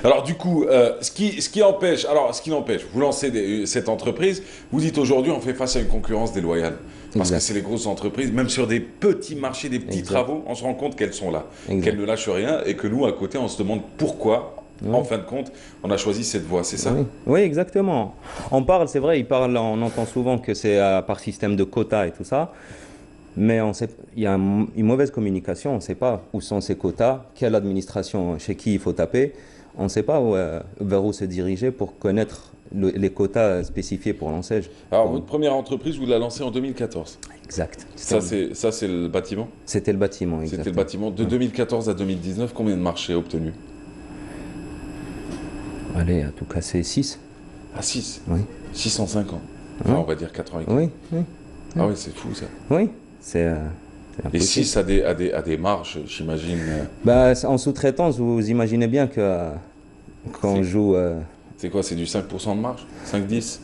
Alors du coup, ce qui n'empêche, vous lancez cette entreprise, vous dites aujourd'hui on fait face à une concurrence déloyale. Parce que c'est les grosses entreprises, même sur des petits marchés, des petits travaux, on se rend compte qu'elles sont là, qu'elles ne lâchent rien et que nous, à côté, on se demande pourquoi. Oui. En fin de compte, on a choisi cette voie, c'est ça? Oui, exactement. On parle, c'est vrai, on entend souvent que c'est par système de quotas et tout ça, mais il y a une mauvaise communication, on ne sait pas où sont ces quotas, quelle administration, chez qui il faut taper, on ne sait pas vers où se diriger pour connaître les quotas spécifiés pour l'enseigne. Alors, votre première entreprise, vous la lancée en 2014? Exact. Ça, c'est le bâtiment? C'était le bâtiment, exactement. C'était le bâtiment. De 2014 à 2019, combien de marchés obtenus? Allez, en tout cas, c'est 6. Ah, 6? Oui. 650. Enfin, on va dire 4 ans et oui, oui. Ah oui, c'est fou, ça. Oui, c'est et 6 à des marges, j'imagine. Bah, en sous-traitance, vous imaginez bien que quand on joue... C'est quoi? C'est du 5% de marge? 5, 10?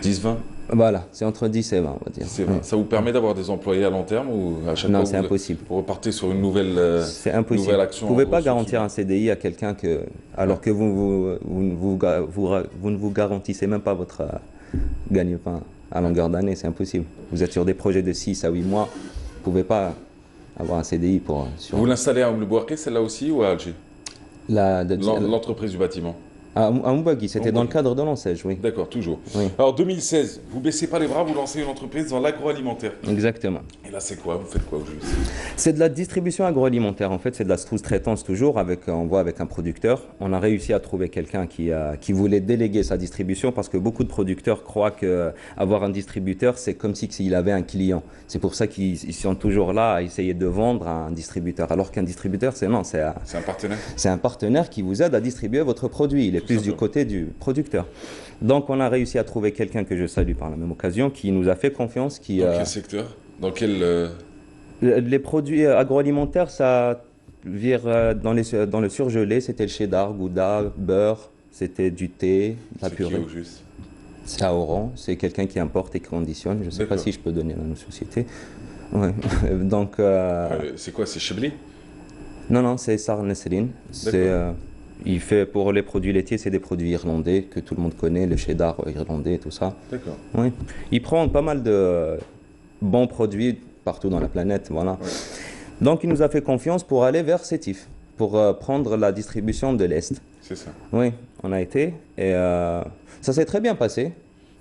10, 20? Voilà, c'est entre 10 et 20, on va dire. C'est 20. Oui. Ça vous permet d'avoir des employés à long terme ou à chaque fois c'est impossible. Vous repartez sur une nouvelle, c'est impossible. Nouvelle action? Vous ne pouvez pas garantir un CDI à quelqu'un alors que vous ne vous garantissez même pas votre gagne-pain à longueur d'année, c'est impossible. Vous êtes sur des projets de 6 à 8 mois, vous ne pouvez pas avoir un CDI pour... Vous l'installez à Oum Bouakhi, celle-là aussi, ou à Alger? L'entreprise du bâtiment? À Mbagui, c'était dans le cadre de l'enseigne, oui. D'accord, toujours. Oui. Alors 2016, vous baissez pas les bras, vous lancez une entreprise dans l'agroalimentaire. Exactement. Et là, c'est quoi? Vous faites quoi au juste? C'est de la distribution agroalimentaire, en fait, c'est de la sous-traitance toujours, on voit avec un producteur. On a réussi à trouver quelqu'un qui voulait déléguer sa distribution parce que beaucoup de producteurs croient qu'avoir un distributeur, c'est comme s'il avait un client. C'est pour ça qu'ils sont toujours là à essayer de vendre à un distributeur. Alors qu'un distributeur, c'est un partenaire. C'est un partenaire qui vous aide à distribuer votre produit. Il est plus du côté du producteur. Donc on a réussi à trouver quelqu'un que je salue par la même occasion, qui nous a fait confiance. Dans quel secteur? Dans quel... Les produits agroalimentaires, ça vire dans le surgelé, c'était le cheddar, gouda, beurre, c'était du thé, la purée. C'est qui au juste? C'est à Oran, c'est quelqu'un qui importe et qui conditionne. Je ne sais pas si je peux donner la société. Ouais. Donc. C'est quoi? C'est Chebli? Non, non, c'est Sar Nesrine. Il fait pour les produits laitiers, c'est des produits irlandais que tout le monde connaît, le cheddar irlandais et tout ça. D'accord. Oui. Il prend pas mal de bons produits partout dans la planète, voilà. Ouais. Donc il nous a fait confiance pour aller vers Sétif, pour prendre la distribution de l'Est. C'est ça. Oui, on a été et ça s'est très bien passé.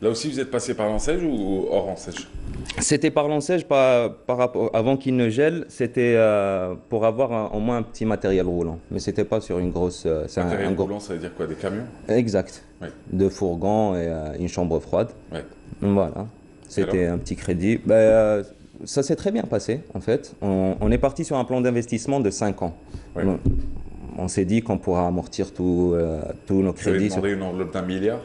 Là aussi, vous êtes passé par l'enseigne ou hors enseigne? C'était par l'enseigne, avant qu'il ne gèle, c'était pour avoir au moins un petit matériel roulant. Mais c'était pas sur une grosse... Matériel roulant, ça veut dire quoi? Des camions? Exact. Ouais. Deux fourgons et une chambre froide. Ouais. Voilà. C'était un petit crédit. Ça s'est très bien passé, en fait. On est parti sur un plan d'investissement de 5 ans. Ouais. On s'est dit qu'on pourra amortir tous nos crédits. Vous avez demandé une enveloppe d'1 milliard?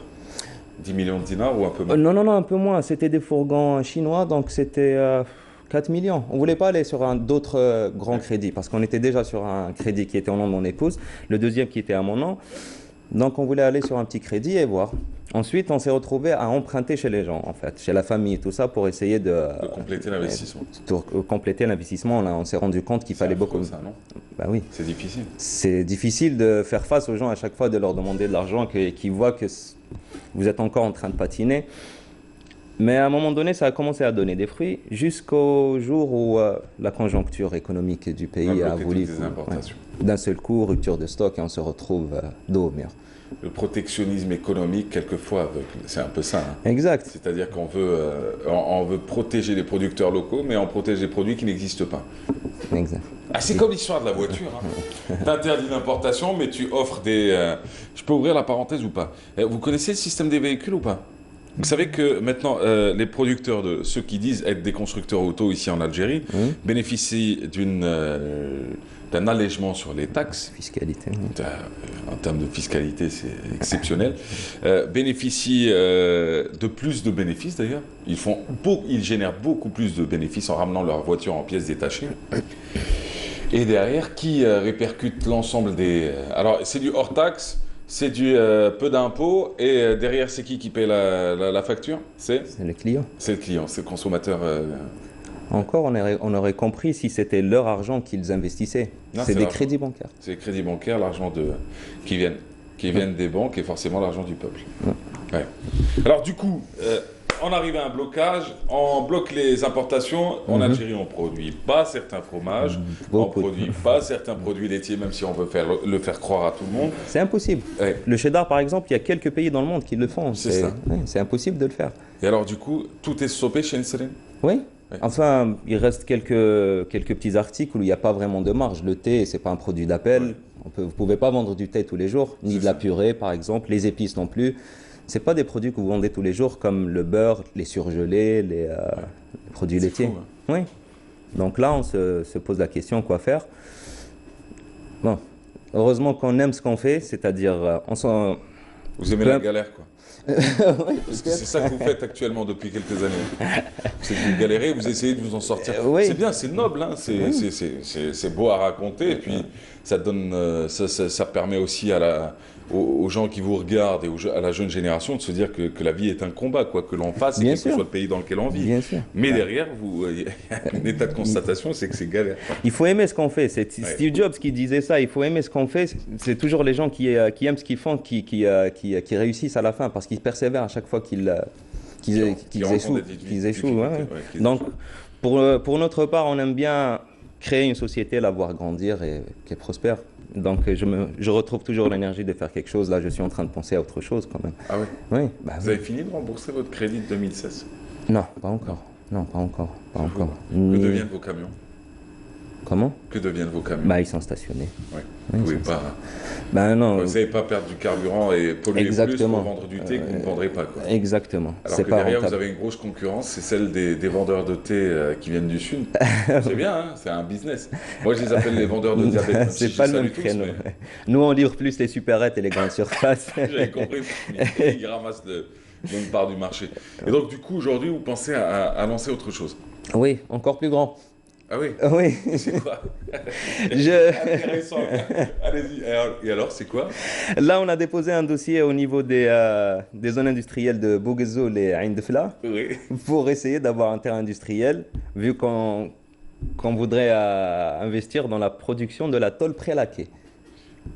10 millions de dinars ou un peu moins? Non, un peu moins. C'était des fourgons chinois, donc c'était 4 millions. On ne voulait pas aller sur d'autres grands crédits, parce qu'on était déjà sur un crédit qui était au nom de mon épouse, le deuxième qui était à mon nom. Donc on voulait aller sur un petit crédit et voir. Ensuite, on s'est retrouvé à emprunter chez les gens, en fait, chez la famille, tout ça, pour essayer de compléter l'investissement. Pour compléter l'investissement, là, on s'est rendu compte qu'il fallait beaucoup. Ça, non? Bah oui. C'est difficile. C'est difficile de faire face aux gens à chaque fois, de leur demander de l'argent, qu'ils voient que vous êtes encore en train de patiner. Mais à un moment donné, ça a commencé à donner des fruits, jusqu'au jour où la conjoncture économique du pays a voulu, d'un seul coup, rupture de stock, et on se retrouve dos au mur. Le protectionnisme économique, quelquefois aveugle, c'est un peu ça. Hein. Exact. C'est-à-dire qu'on veut protéger les producteurs locaux, mais on protège les produits qui n'existent pas. Exact. Ah, c'est comme l'histoire de la voiture. Hein. Tu interdis l'importation, mais tu offres des... Je peux ouvrir la parenthèse ou pas? Vous connaissez le système des véhicules ou pas? Vous savez que maintenant, les producteurs, ceux qui disent être des constructeurs auto ici en Algérie, bénéficient d'un allègement sur les taxes. Fiscalité. En termes de fiscalité, c'est exceptionnel. Bénéficient de plus de bénéfices d'ailleurs. Ils génèrent beaucoup plus de bénéfices en ramenant leur voiture en pièces détachées. Et derrière, qui répercute l'ensemble des... Alors, c'est du hors-taxe, c'est du peu d'impôts, et derrière, c'est qui paie la facture? C'est le client. C'est le client, c'est le consommateur. Encore, on aurait compris si c'était leur argent qu'ils investissaient. C'est des crédits bancaires. C'est des crédits bancaires, l'argent qui viennent des banques, et forcément l'argent du peuple. Ouais. Alors du coup, on arrive à un blocage, on bloque les importations. En Algérie, on ne produit pas certains fromages, on ne produit pas certains produits laitiers, même si on veut le faire croire à tout le monde. C'est impossible. Ouais. Le cheddar, par exemple, il y a quelques pays dans le monde qui le font. C'est ça. Ouais, c'est impossible de le faire. Et alors du coup, tout est stoppé chez Nesrine? Oui. Enfin, il reste quelques petits articles où il n'y a pas vraiment de marge. Le thé, ce n'est pas un produit d'appel. Vous ne pouvez pas vendre du thé tous les jours, ni de la purée, par exemple, les épices non plus. Ce n'est pas des produits que vous vendez tous les jours, comme le beurre, les surgelés, les produits laitiers. Fou, hein. Oui. Donc là, on se pose la question, quoi faire? Bon, heureusement qu'on aime ce qu'on fait, c'est-à-dire... Vous aimez la galère, quoi. Oui, parce que c'est ça que vous faites actuellement depuis quelques années. C'est que vous galérez, vous essayez de vous en sortir. C'est bien, c'est noble, hein, c'est beau à raconter, et puis ça donne, ça permet aussi aux gens qui vous regardent et à la jeune génération de se dire que la vie est un combat, quoi que l'on fasse, et quel que soit le pays dans lequel on vit. Bien sûr. Mais derrière, il y a un état de constatation, c'est que c'est galère. Il faut aimer ce qu'on fait. C'est Steve Jobs qui disait ça. Il faut aimer ce qu'on fait. C'est toujours les gens qui aiment ce qu'ils font qui réussissent à la fin, parce qu'ils persévèrent à chaque fois qu'ils échouent. Donc, pour notre part, on aime bien créer une société, la voir grandir et qu'elle prospère. Donc, je retrouve toujours l'énergie de faire quelque chose. Là, je suis en train de penser à autre chose quand même. Ah oui? Oui. Vous avez fini de rembourser votre crédit de 2016? Non, pas encore. Non, pas encore. Que deviennent vos camions? Comment? Que deviennent vos camions? Ils sont stationnés. Ouais. Vous pouvez pas... non. Vous n'allez pas perdre du carburant et polluer plus pour vendre du thé que vous ne vendrez pas, quoi. Exactement. Alors que derrière, vous avez une grosse concurrence, c'est celle des vendeurs de thé qui viennent du Sud. C'est bien, hein, c'est un business. Moi, je les appelle les vendeurs de diabète. C'est pas le même créneau. Mais... Nous, on livre plus les supérettes et les grandes surfaces. J'avais compris. Ils ramassent une part du marché. Et donc, du coup, aujourd'hui, vous pensez à lancer autre chose? Oui, encore plus grand. Ah oui? Oui. C'est quoi? Intéressant. Allez-y. Et alors, c'est quoi? Là, on a déposé un dossier au niveau des zones industrielles de Bouguezoul et Ain Defla pour essayer d'avoir un terrain industriel, vu qu'on qu'on voudrait investir dans la production de la tôle prélaquée.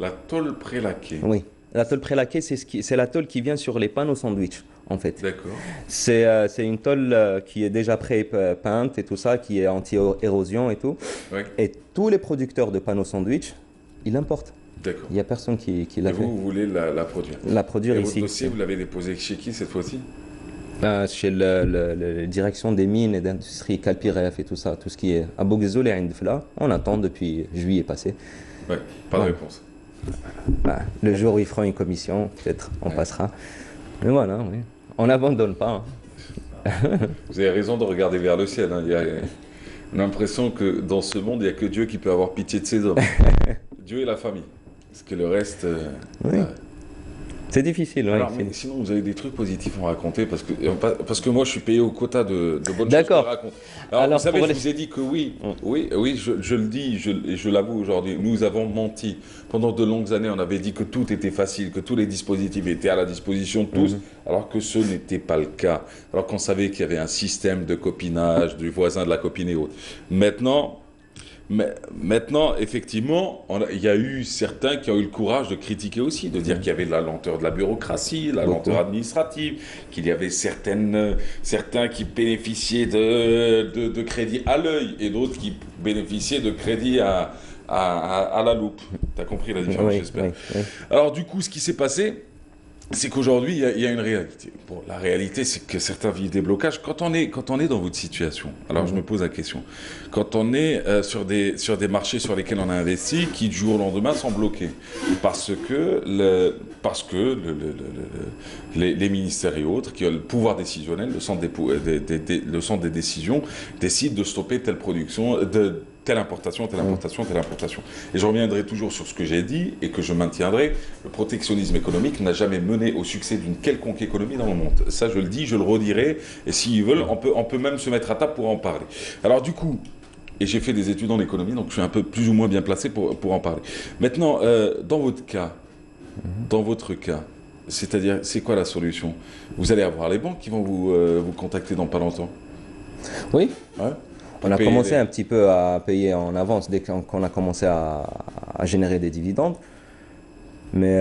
La tôle prélaquée. Oui, la tôle prélaquée, c'est la tôle qui vient sur les panneaux sandwich, en fait. D'accord. C'est une tôle qui est déjà pré-peinte et tout ça, qui est anti-érosion et tout. Oui. Et tous les producteurs de panneaux sandwich, ils l'importent. D'accord. Il n'y a personne qui l'a fait. Vous voulez la produire? La produire et ici. Votre dossier, vous l'avez déposé chez qui cette fois-ci? Chez la direction des mines et d'industrie Calpiref et tout ça, tout ce qui est à Bouguezoul et à Indfla. On attend depuis juillet passé. Ouais, pas de réponse. Le jour où ils feront une commission, peut-être on passera. Mais voilà, oui. On n'abandonne pas. Vous avez raison de regarder vers le ciel. Hein. Il y a l'impression que dans ce monde, il n'y a que Dieu qui peut avoir pitié de ses hommes. Dieu et la famille. Parce que le reste... oui. C'est difficile. Alors, mais sinon, vous avez des trucs positifs à raconter parce que moi, je suis payé au quota de bonnes choses que je raconte. Alors, vous savez, je vous ai dit que oui, je le dis et je l'avoue aujourd'hui, nous avons menti. Pendant de longues années, on avait dit que tout était facile, que tous les dispositifs étaient à la disposition de tous, alors que ce n'était pas le cas. Alors qu'on savait qu'il y avait un système de copinage, du voisin, de la copine et autres. Maintenant, effectivement, il y a eu certains qui ont eu le courage de critiquer aussi, de dire qu'il y avait la lenteur de la bureaucratie, la lenteur administrative, qu'il y avait certains qui bénéficiaient de crédits à l'œil et d'autres qui bénéficiaient de crédits à la loupe. Tu as compris la différence, j'espère. Oui. Alors du coup, ce qui s'est passé, c'est qu'aujourd'hui, il y a une réalité. Bon, la réalité, c'est que certains vivent des blocages. Quand on est dans votre situation, alors je me pose la question, quand on est sur des marchés sur lesquels on a investi, qui du jour au lendemain sont bloqués, parce que les ministères et autres, qui ont le pouvoir décisionnel, le centre des décisions, décident de stopper telle production, telle importation. Et je reviendrai toujours sur ce que j'ai dit et que je maintiendrai. Le protectionnisme économique n'a jamais mené au succès d'une quelconque économie dans le monde. Ça, je le dis, je le redirai. Et s'ils veulent, on peut même se mettre à table pour en parler. Alors du coup, et j'ai fait des études en économie, donc je suis un peu plus ou moins bien placé pour en parler. Maintenant, dans votre cas, c'est-à-dire, c'est quoi la solution? Vous allez avoir les banques qui vont vous contacter dans pas longtemps? Oui. Ouais. On a commencé un petit peu à payer en avance dès qu'on a commencé à générer des dividendes. Mais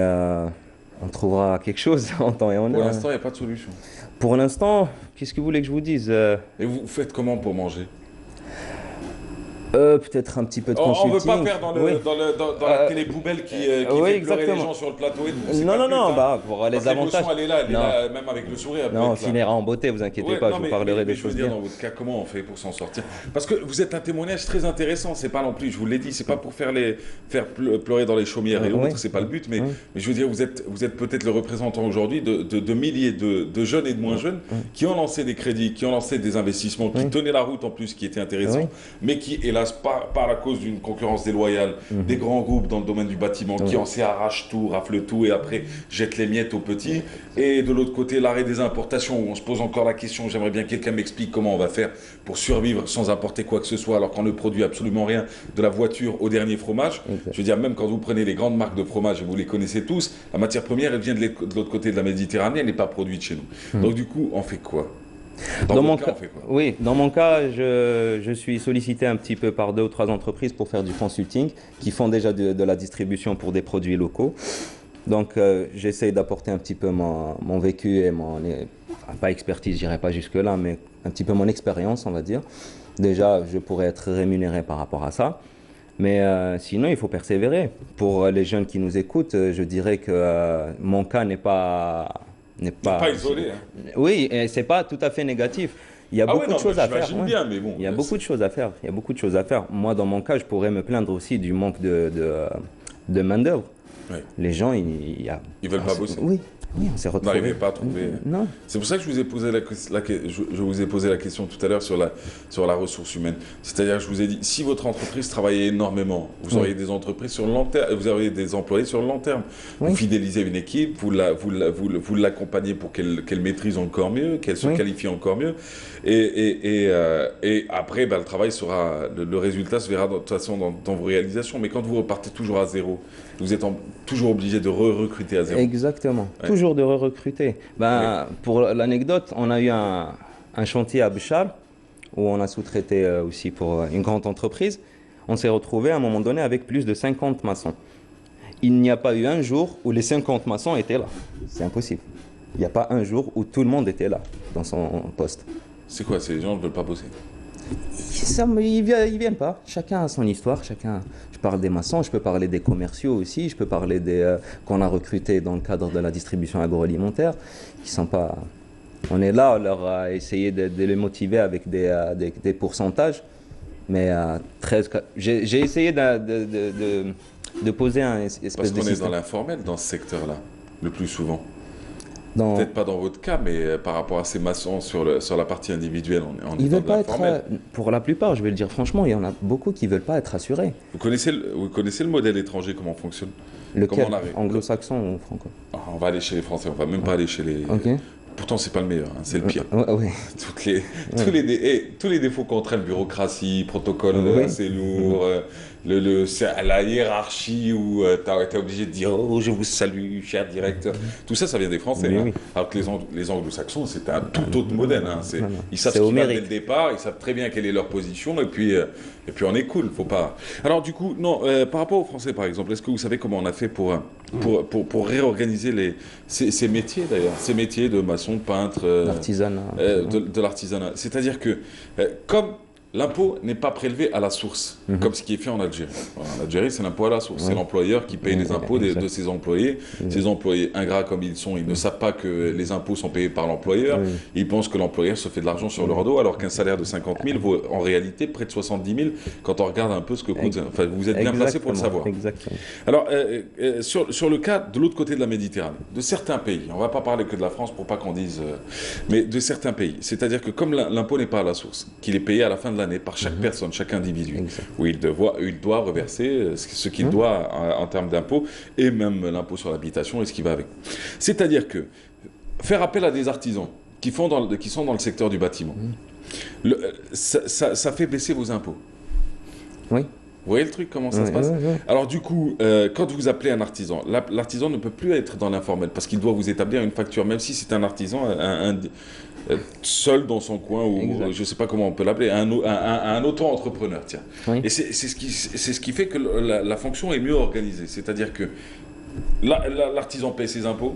on trouvera quelque chose en temps et en heure. Pour l'instant, il n'y a pas de solution. Pour l'instant, qu'est-ce que vous voulez que je vous dise? Et vous faites comment pour manger? Peut-être un petit peu de consulting. On ne veut pas faire dans la télé-poubelle qui fait pleurer les gens sur le plateau et tout. Non, pour les avantages. Elle est là, même avec le sourire. Non, finira en beauté, vous inquiétez pas, je vous parlerai des choses bien. Dans votre cas, comment on fait pour s'en sortir? Parce que vous êtes un témoignage très intéressant, c'est pas non plus, je vous l'ai dit, c'est pas pour faire pleurer dans les chaumières et autres, c'est pas le but, mais je veux dire, vous êtes peut-être le représentant aujourd'hui de milliers de jeunes et de moins jeunes qui ont lancé des crédits, qui ont lancé des investissements, qui tenaient la route en plus, qui étaient intéressants, mais qui, hélas, par la cause d'une concurrence déloyale, des grands groupes dans le domaine du bâtiment qui en arrachent tout, raflent tout et après jettent les miettes aux petits. Et de l'autre côté, l'arrêt des importations où on se pose encore la question, j'aimerais bien que quelqu'un m'explique comment on va faire pour survivre sans importer quoi que ce soit alors qu'on ne produit absolument rien, de la voiture au dernier fromage. Je veux dire, même quand vous prenez les grandes marques de fromage et vous les connaissez tous, la matière première, elle vient de l'autre côté de la Méditerranée, elle n'est pas produite chez nous. Donc du coup, on fait quoi? Dans mon cas, oui, dans mon cas, je suis sollicité un petit peu par 2 ou 3 entreprises pour faire du consulting qui font déjà de la distribution pour des produits locaux. Donc, j'essaye d'apporter un petit peu mon vécu et pas expertise, j'irai pas jusque-là, mais un petit peu mon expérience, on va dire. Déjà, je pourrais être rémunéré par rapport à ça. Mais sinon, il faut persévérer. Pour les jeunes qui nous écoutent, je dirais que mon cas n'est pas isolé. Hein. Oui, et c'est pas tout à fait négatif. Il y a beaucoup de choses à faire. Bien, mais bon, il y a beaucoup de choses à faire. Il y a beaucoup de choses à faire. Moi, dans mon cas, je pourrais me plaindre aussi du manque de main-d'œuvre. Oui. Les gens, ils veulent pas bosser. Oui, on s'est retrouvés. Vous n'arrivez pas à trouver. Non. C'est pour ça que je vous ai posé la question tout à l'heure sur la ressource humaine. C'est-à-dire, je vous ai dit, si votre entreprise travaillait énormément, vous auriez des entreprises sur le long terme, vous auriez des employés sur le long terme. Vous fidélisez une équipe, vous l'accompagnez pour qu'elle maîtrise encore mieux, qu'elle se qualifie encore mieux. Et après, le travail sera, le résultat se verra de toute façon dans vos réalisations. Mais quand vous repartez toujours à zéro, vous êtes toujours obligé de recruter à zéro. Exactement, toujours de recruter. Pour l'anecdote, on a eu un chantier à Béchar où on a sous-traité aussi pour une grande entreprise. On s'est retrouvé à un moment donné avec plus de 50 maçons. Il n'y a pas eu un jour où les 50 maçons étaient là. C'est impossible. Il n'y a pas un jour où tout le monde était là, dans son poste. C'est quoi? C'est les gens ne veulent pas bosser? Ils viennent pas. Chacun a son histoire. Je parle des maçons, je peux parler des commerciaux aussi, je peux parler des qu'on a recrutés dans le cadre de la distribution agroalimentaire. Ils sont pas. On est là, on leur a essayé de les motiver avec des pourcentages. Mais 13. J'ai essayé de poser un espèce Parce de qu'on est système. dans l'informel dans ce secteur-là, le plus souvent. Dans- Peut-être pas dans votre cas, mais par rapport à ces maçons sur la partie individuelle, on est Ils dans veulent de pas être. l'informel. Pour la plupart, je vais le dire franchement, il y en a beaucoup qui veulent pas être assurés. Vous connaissez le modèle étranger, comment fonctionne? Lequel? Comment on arrive? Anglo-saxon ou franco? Ah, on va aller chez les Français, on va même pas aller chez les... Ok. Pourtant, c'est pas le meilleur, hein, c'est le pire. Ouais. Tous les défauts qu'on traîne, bureaucratie, protocole Oui. assez lourd, c'est la hiérarchie où tu es obligé de dire « Oh, je vous salue, cher directeur ». Tout ça, ça vient des Français. Oui, hein. oui. Alors que les anglo-saxons, c'est un tout autre modèle. Hein. Non. Ils savent C'est ce au qu'ils veulent dès mérite. le départ, ils savent très bien quelle est leur position, et puis on est cool, faut pas... Alors du coup, non, par rapport aux Français, par exemple, est-ce que vous savez comment on a fait pour réorganiser ces métiers, d'ailleurs, ces métiers de maçon, de peintre, L'artisanat. de l'artisanat. C'est-à-dire que, comme l'impôt n'est pas prélevé à la source, comme ce qui est fait en Algérie. En Algérie, c'est l'impôt à la source. Ouais. C'est l'employeur qui paye les impôts de ses employés. Ces employés, ingrats comme ils sont, ils ne savent pas que les impôts sont payés par l'employeur. Oui. Ils pensent que l'employeur se fait de l'argent sur leur dos, alors qu'un salaire de 50 000 vaut en réalité près de 70 000 quand on regarde un peu ce que coûte. Enfin, vous êtes bien placé pour le savoir. Exactement. Alors, sur le cas de l'autre côté de la Méditerranée, de certains pays, on ne va pas parler que de la France pour pas qu'on dise, mais de certains pays, c'est-à-dire que comme l'impôt n'est pas à la source, qu'il est payé à la fin de l'année par chaque personne, chaque individu, Exact. où il doit reverser ce qu'il doit en termes d'impôts, et même l'impôt sur l'habitation et ce qui va avec. C'est-à-dire que faire appel à des artisans qui sont dans le secteur du bâtiment, ça fait baisser vos impôts. Oui. Vous voyez le truc, comment ça se passe? Alors du coup, quand vous appelez un artisan, l'artisan ne peut plus être dans l'informel parce qu'il doit vous établir une facture, même si c'est un artisan seul dans son coin, ou je ne sais pas comment on peut l'appeler, un auto-entrepreneur, tiens. Oui. Et c'est ce qui fait que la fonction est mieux organisée. C'est-à-dire que l'artisan paie ses impôts.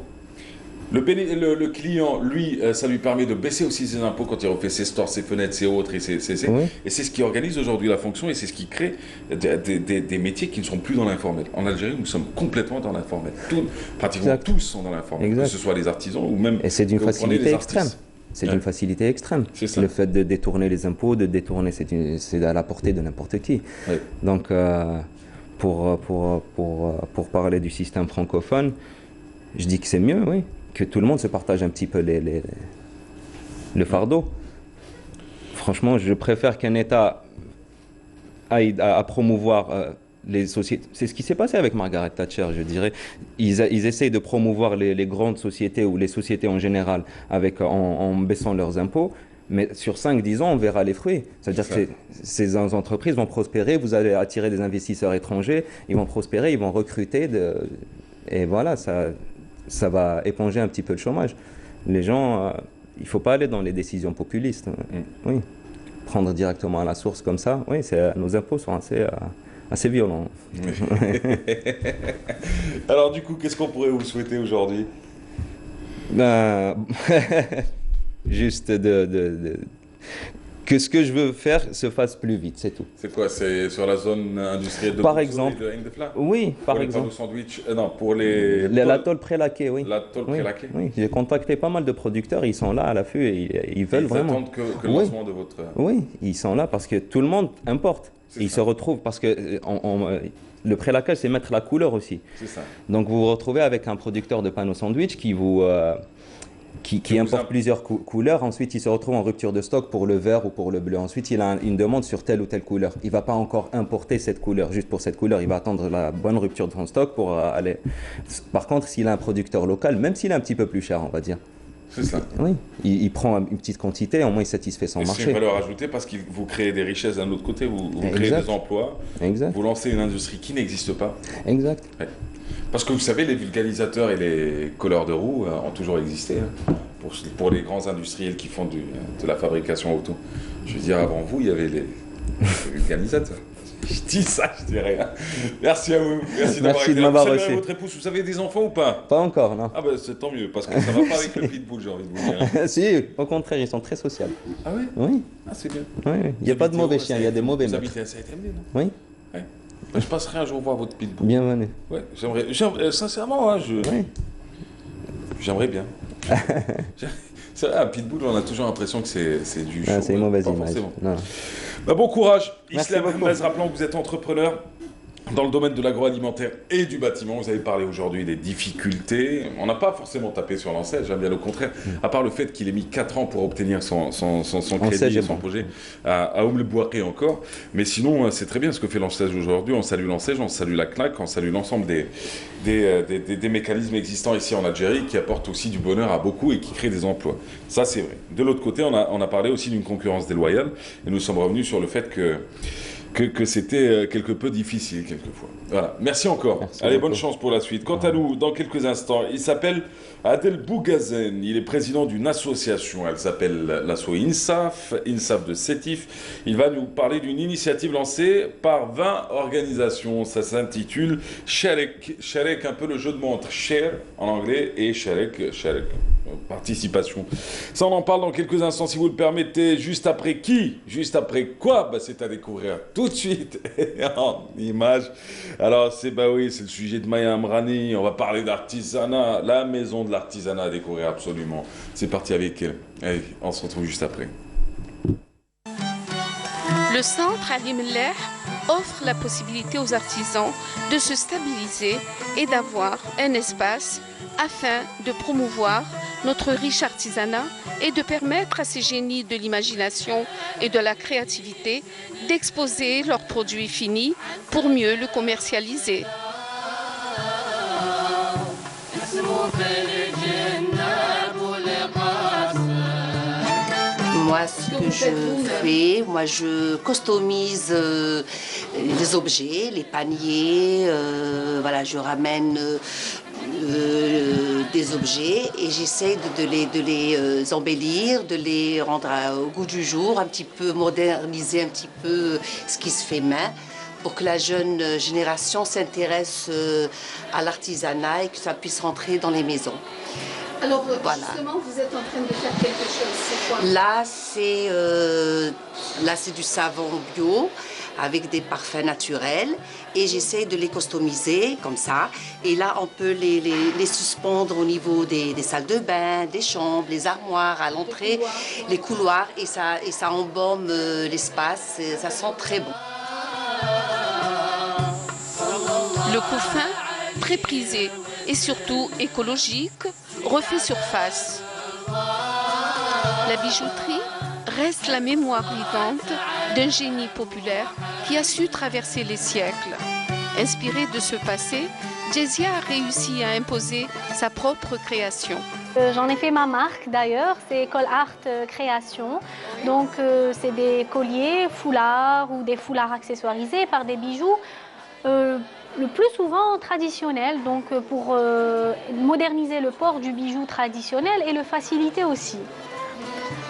Le client, lui, ça lui permet de baisser aussi ses impôts quand il refait ses stores, ses fenêtres, ses autres, et c'est ce qui organise aujourd'hui la fonction, et c'est ce qui crée des métiers qui ne sont plus dans l'informel. En Algérie, nous sommes complètement dans l'informel. Pratiquement tous sont dans l'informel, que ce soit les artisans ou même... Et c'est d'une que vous prenez facilité les extrême. artistes. C'est d'une facilité extrême. C'est ça. Le fait de détourner les impôts, c'est à la portée de n'importe qui. Ouais. Donc, pour parler du système francophone, je dis que c'est mieux, oui, que tout le monde se partage un petit peu le fardeau. Franchement, je préfère qu'un État aille à promouvoir les sociétés. C'est ce qui s'est passé avec Margaret Thatcher, je dirais. Ils essayent de promouvoir les grandes sociétés ou les sociétés en général en baissant leurs impôts. Mais sur 5-10 ans, on verra les fruits. C'est-à-dire que ces entreprises vont prospérer, vous allez attirer des investisseurs étrangers, ils vont prospérer, ils vont recruter. Et voilà, ça va éponger un petit peu le chômage. Les gens, il ne faut pas aller dans les décisions populistes. Oui. Prendre directement à la source comme ça, oui, nos impôts sont assez violents. Alors du coup, qu'est-ce qu'on pourrait vous souhaiter aujourd'hui? Juste que ce que je veux faire se fasse plus vite, c'est tout. C'est quoi? C'est sur la zone industrielle de Par Bourg-Soul exemple. et de Hengdefla? Oui, par pour exemple. Les sandwich, non, pour les... La tôle prélaquée, oui. La tôle prélaquée? Oui, j'ai contacté pas mal de producteurs, ils sont là à l'affût et ils veulent vraiment. Ils attendent que le lancement de votre... Oui, ils sont là parce que tout le monde importe. Et ils se retrouvent parce que le prélacage, c'est mettre la couleur aussi. C'est ça. Donc vous vous retrouvez avec un producteur de panneaux sandwich qui importe plusieurs couleurs. Ensuite, il se retrouve en rupture de stock pour le vert ou pour le bleu. Ensuite, il a une demande sur telle ou telle couleur. Il ne va pas encore importer cette couleur juste pour cette couleur. Il va attendre la bonne rupture de son stock pour aller. Par contre, s'il a un producteur local, même s'il est un petit peu plus cher, on va dire. C'est ça. Oui, il prend une petite quantité, au moins il satisfait son marché. C'est une valeur ajoutée parce que vous créez des richesses d'un autre côté, vous créez des emplois, vous lancez une industrie qui n'existe pas. Exact. Ouais. Parce que vous savez, les vulgarisateurs et les colleurs de roues ont toujours existé. pour les grands industriels qui font de la fabrication auto. Je veux dire, avant vous, il y avait les organisateurs. Je dis ça, je dis rien. Merci à vous. Merci de m'avoir reçu. Salut à votre épouse. Vous avez des enfants ou pas? Pas encore, non. Ah bah c'est tant mieux, parce que ça va pas avec le pitbull, j'ai envie de vous dire. Si, au contraire, ils sont très sociaux. Ah oui? Oui. Ah c'est bien. Oui. Il n'y a pas de mauvais chiens, il y a des mauvais Vous maîtres. habitez à CTMD, non? Oui. Ouais. Je passerai un jour voir votre pitbull. Bienvenue. Ouais, j'aimerais sincèrement, hein, Oui. j'aimerais bien. C'est vrai, un pitbull, on a toujours l'impression que c'est du show. Ah, c'est une mauvaise pas image. forcément. Non. Bah, bon courage. Merci Islam beaucoup. Hermès, rappelons que vous êtes entrepreneur dans le domaine de l'agroalimentaire et du bâtiment. Vous avez parlé aujourd'hui des difficultés. On n'a pas forcément tapé sur l'enseigne, bien au contraire, à part le fait qu'il ait mis 4 ans pour obtenir son crédit et son projet à Oum-le-Bouaké encore. Mais sinon, c'est très bien ce que fait l'enseigne aujourd'hui. On salue l'enseigne, on salue la CNAC, on salue l'ensemble des mécanismes existants ici en Algérie qui apportent aussi du bonheur à beaucoup et qui créent des emplois. Ça, c'est vrai. De l'autre côté, on a parlé aussi d'une concurrence déloyale et nous sommes revenus sur le fait que c'était quelque peu difficile quelquefois. Voilà. Merci encore. Merci Allez, beaucoup. bonne chance pour la suite. Quant à nous, dans quelques instants, il s'appelle Adel Bougazen. Il est président d'une association. Elle s'appelle l'asso INSAF de Sétif. Il va nous parler d'une initiative lancée par 20 organisations. Ça s'intitule Sharek. Sharek, un peu le jeu de mots entre share en anglais et Sharek. Participation. Ça, on en parle dans quelques instants, si vous le permettez. Juste après qui? Juste après quoi? C'est à découvrir tout de suite en images. Alors, c'est le sujet de Maya Amrani. On va parler d'artisanat, la maison de l'artisanat à découvrir absolument. C'est parti avec elle. Allez, on se retrouve juste après. Le centre Ali Mellah offre la possibilité aux artisans de se stabiliser et d'avoir un espace afin de promouvoir notre riche artisanat et de permettre à ces génies de l'imagination et de la créativité d'exposer leurs produits finis pour mieux le commercialiser. Moi, ce que je fais, je customise les objets, les paniers, je ramène des objets et j'essaie de les embellir, de les rendre au goût du jour, un petit peu moderniser un petit peu ce qui se fait main pour que la jeune génération s'intéresse à l'artisanat et que ça puisse rentrer dans les maisons. Alors, justement, vous êtes en train de faire quelque chose, c'est quoi? Là, c'est du savon bio avec des parfums naturels et j'essaie de les customiser comme ça. Et là, on peut les suspendre au niveau des salles de bain, des chambres, les armoires à l'entrée, les couloirs et ça embaume l'espace. Ça sent très bon. Le couffin, très prisé et surtout écologique, refait surface. La bijouterie reste la mémoire vivante d'un génie populaire qui a su traverser les siècles. Inspiré de ce passé, Jezia a réussi à imposer sa propre création. J'en ai fait ma marque d'ailleurs, c'est École Art Création. Donc c'est des colliers, foulards ou des foulards accessoirisés par des bijoux. Le plus souvent traditionnel, donc pour moderniser le port du bijou traditionnel et le faciliter aussi.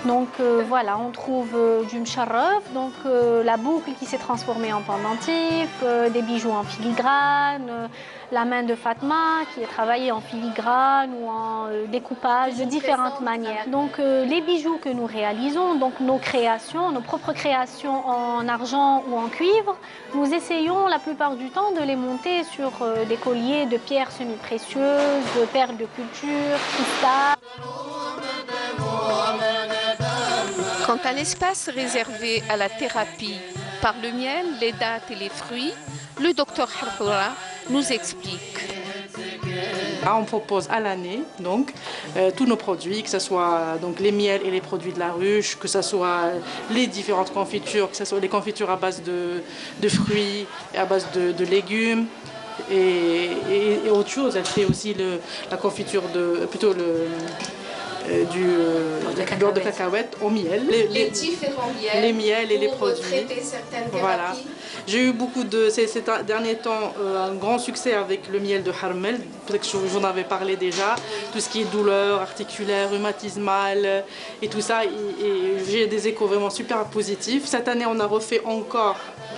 Donc voilà, on trouve du msharraf, donc la boucle qui s'est transformée en pendentif, des bijoux en filigrane, la main de Fatma qui est travaillée en filigrane ou en découpage de différentes manières. Donc les bijoux que nous réalisons, donc nos créations, nos propres créations en argent ou en cuivre, nous essayons la plupart du temps de les monter sur des colliers de pierres semi-précieuses, de perles de culture, cristal. Quant à l'espace réservé à la thérapie par le miel, les dattes et les fruits, le docteur Harhoura nous explique. On propose à l'année donc tous nos produits, que ce soit donc les miels et les produits de la ruche, que ce soit les différentes confitures, que ce soit les confitures à base de fruits et à base de légumes. Et autre chose, elle fait aussi la confiture beurre de cacahuète au miel. Les différents miels. Les miels et les pour produits. traiter certaines thérapies. Voilà. J'ai eu beaucoup ces derniers temps un grand succès avec le miel de Harmel. Peut-être que je vous en avais parlé déjà. Tout ce qui est douleur articulaire, rhumatismale et tout ça. Et j'ai des échos vraiment super positifs. Cette année, on a refait encore,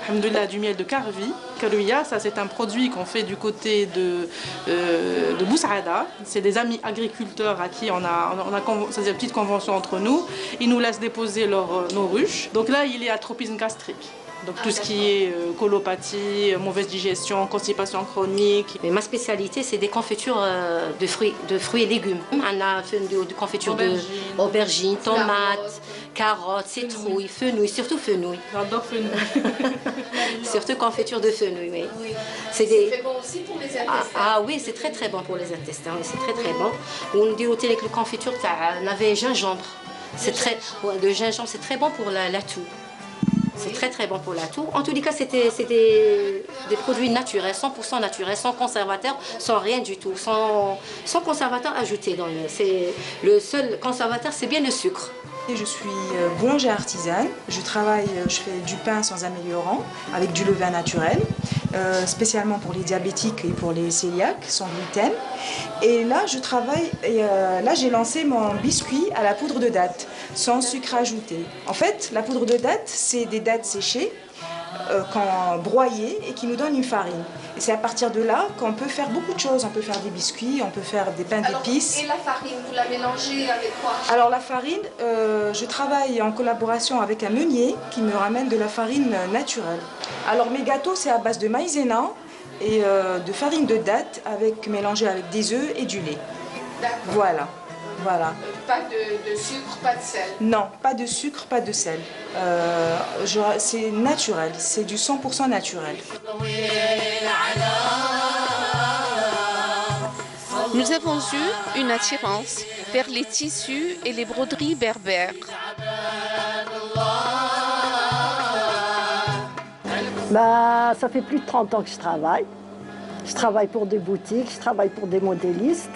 alhamdoulilah, du miel de Karouia. Ça, c'est un produit qu'on fait du côté de Boussaada. C'est des amis agriculteurs à qui on a une petite convention entre nous. Ils nous laissent déposer nos ruches. Donc là, il est à tropisme gastrique. Donc tout ce qui est colopathie, mauvaise digestion, constipation chronique. Mais ma spécialité, c'est des confitures de fruits et légumes. On a fait des confitures d'aubergines, tomates, carottes, citrouilles, fenouil, surtout fenouil. J'adore fenouil. Surtout confiture de fenouil, oui. C'est très bon aussi pour les intestins. Ah oui, c'est très bon pour les intestins, oui, c'est très bon. On dit aussi avec le confiture, on avait gingembre. Le gingembre, c'est très bon pour la toux. C'est très bon pour la toux. En tous les cas, c'est des produits naturels, 100% naturels, sans conservateur, sans rien du tout, sans conservateur ajouté. Le seul conservateur, c'est bien le sucre. Je suis boulangère artisane, je fais du pain sans améliorant avec du levain naturel, spécialement pour les diabétiques et pour les cœliaques, sans gluten. Et là, j'ai lancé mon biscuit à la poudre de date, sans sucre ajouté. En fait, la poudre de date, c'est des dattes séchées, broyées et qui nous donnent une farine. Et c'est à partir de là qu'on peut faire beaucoup de choses. On peut faire des biscuits, on peut faire des pains d'épices. Et la farine, vous la mélangez avec quoi? Alors la farine, je travaille en collaboration avec un meunier qui me ramène de la farine naturelle. Alors mes gâteaux, c'est à base de maïzena et de farine de date mélangée avec des œufs et du lait. Voilà. Pas de sucre, pas de sel? Non, pas de sucre, pas de sel. C'est naturel, c'est du 100% naturel. Nous avons eu une attirance vers les tissus et les broderies berbères. Ça fait plus de 30 ans que je travaille. Je travaille pour des boutiques, je travaille pour des modélistes.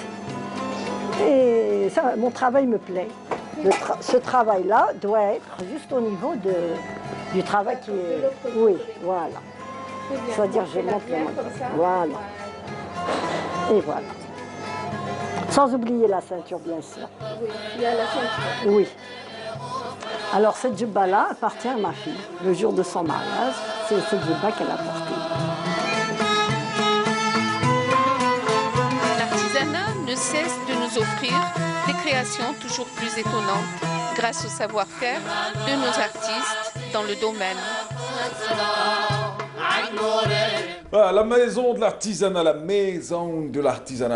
Et mon travail me plaît. Ce travail-là doit être juste au niveau du travail qui est... Oui, voilà. C'est-à-dire je monte le modèle. Voilà. Et voilà. Sans oublier la ceinture, bien sûr. Oui, il y a la ceinture. Oui. Alors cette juba-là appartient à ma fille. Le jour de son mariage, c'est cette juba qu'elle a portée. L'artisanat ne cesse de nous offrir des créations toujours plus étonnantes grâce au savoir-faire de nos artistes dans le domaine. Ah, la maison de l'artisanat,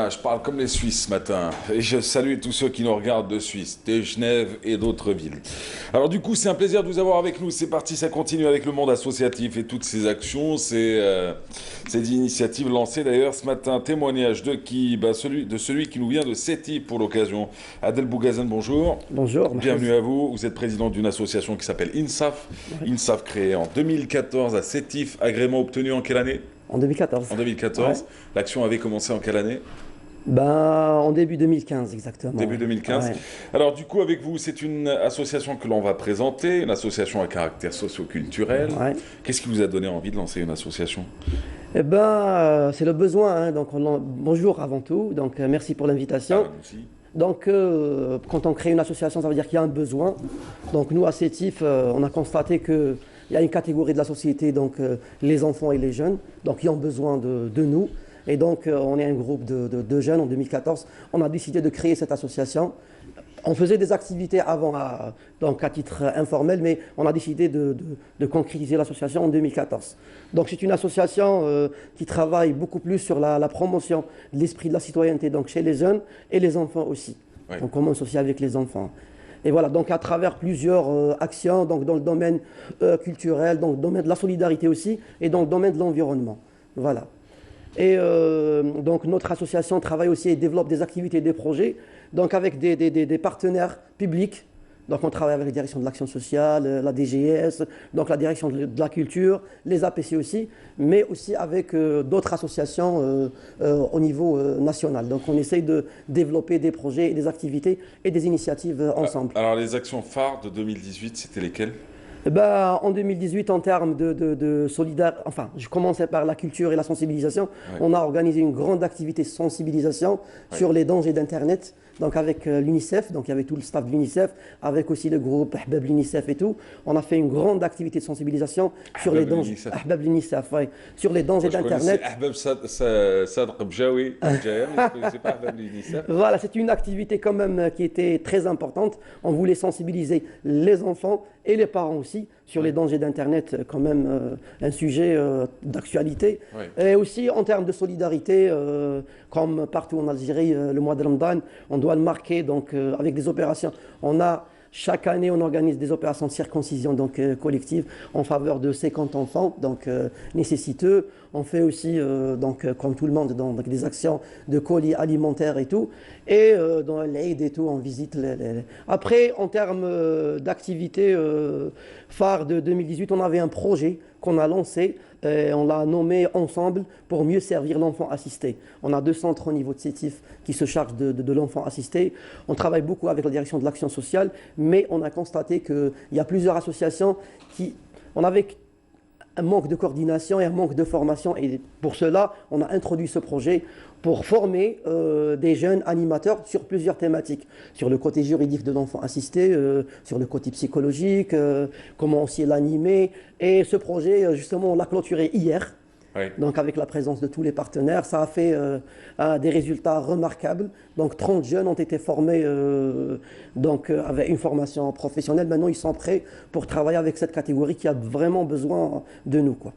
je parle comme les Suisses ce matin. Et je salue tous ceux qui nous regardent de Suisse, de Genève et d'autres villes. Alors du coup, c'est un plaisir de vous avoir avec nous. C'est parti, ça continue avec le monde associatif et toutes ces actions, ces initiatives lancées d'ailleurs ce matin. Témoignage de celui qui nous vient de Sétif pour l'occasion. Adel Bougazen, bonjour. Bonjour. Bienvenue à vous. Vous êtes président d'une association qui s'appelle INSAF. Oui. INSAF créée en 2014 à Sétif, agrément obtenu en quelle année? En 2014. En 2014. Ouais. L'action avait commencé en quelle année? En début 2015, exactement. Début 2015. Ouais. Alors, du coup, avec vous, c'est une association que l'on va présenter, une association à caractère socio-culturel. Ouais. Qu'est-ce qui vous a donné envie de lancer une association? C'est le besoin. Hein. Donc, bonjour avant tout. Donc, merci pour l'invitation. Donc, quand on crée une association, ça veut dire qu'il y a un besoin. Donc, nous, à Sétif, on a constaté que il y a une catégorie de la société, donc les enfants et les jeunes, donc qui ont besoin de nous. Et donc on est un groupe de jeunes en 2014. On a décidé de créer cette association. On faisait des activités avant, donc à titre informel, mais on a décidé de concrétiser l'association en 2014. Donc c'est une association qui travaille beaucoup plus sur la promotion de l'esprit de la citoyenneté, donc chez les jeunes et les enfants aussi. Ouais. On commence aussi avec les enfants. Et voilà, donc à travers plusieurs actions, donc dans le domaine culturel, dans le domaine de la solidarité aussi, et dans le domaine de l'environnement. Voilà. Et donc notre association travaille aussi et développe des activités et des projets, donc avec des partenaires publics, Donc on travaille avec la direction de l'action sociale, la DGS, donc la direction de la culture, les APC aussi, mais aussi avec d'autres associations au niveau national. Donc on essaye de développer des projets, des activités et des initiatives ensemble. Alors les actions phares de 2018, c'était lesquelles? En 2018, en termes de solidarité, enfin, je commençais par la culture et la sensibilisation. On a organisé une grande activité de sensibilisation sur les dangers d'Internet. Donc avec l'UNICEF, donc il y avait tout le staff de l'UNICEF, avec aussi le groupe Ahbab l'UNICEF et tout. On a fait une grande activité de sensibilisation sur les dangers. Ahbab l'UNICEF, ouais, sur les dangers d'Internet. Ahbab Sadr Bjaoui, c'est pas Ahbab l'UNICEF. Voilà, c'est une activité quand même qui était très importante. On voulait sensibiliser les enfants et les parents aussi sur les dangers d'Internet, quand même un sujet d'actualité. Et aussi en termes de solidarité, comme partout en Algérie, le mois de Ramadan, on doit le marquer donc, avec des opérations. Chaque année, on organise des opérations de circoncision donc, collective en faveur de 50 enfants donc, nécessiteux. On fait aussi, donc, comme tout le monde, donc, des actions de colis alimentaires et tout. Et dans l'Aïd et tout, on visite Après, en termes d'activités phares de 2018, on avait un projet qu'on a lancé. On l'a nommé Ensemble pour mieux servir l'enfant assisté. On a 2 centres au niveau de Sétif qui se chargent de l'enfant assisté. On travaille beaucoup avec la direction de l'action sociale, mais on a constaté qu'il y a plusieurs associations on avait un manque de coordination et un manque de formation. Et pour cela, on a introduit ce projet pour former des jeunes animateurs sur plusieurs thématiques, sur le côté juridique de l'enfant assisté, sur le côté psychologique, comment aussi l'animer. Et ce projet, justement, on l'a clôturé hier. Donc avec la présence de tous les partenaires, ça a fait des résultats remarquables. Donc 30 jeunes ont été formés donc, avec une formation professionnelle. Maintenant, ils sont prêts pour travailler avec cette catégorie qui a vraiment besoin de nous, quoi.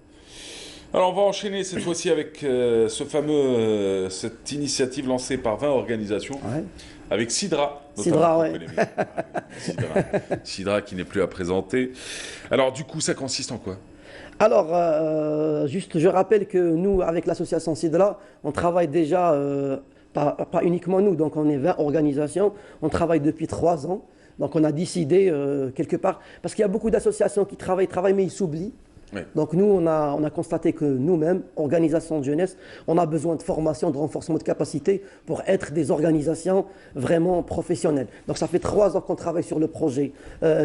Alors on va enchaîner cette fois-ci avec cette initiative lancée par 20 organisations, avec Sidra. Sidra, oui. Sidra qui n'est plus à présenter. Alors du coup, ça consiste en quoi? Alors, juste, je rappelle que nous, avec l'association Sidra, on travaille déjà, pas uniquement nous, donc on est 20 organisations, on travaille depuis 3 ans. Donc on a décidé, quelque part, parce qu'il y a beaucoup d'associations qui travaillent, mais ils s'oublient. Donc nous, on a constaté que nous-mêmes, organisations de jeunesse, on a besoin de formation, de renforcement de capacité pour être des organisations vraiment professionnelles. Donc ça fait 3 ans qu'on travaille sur le projet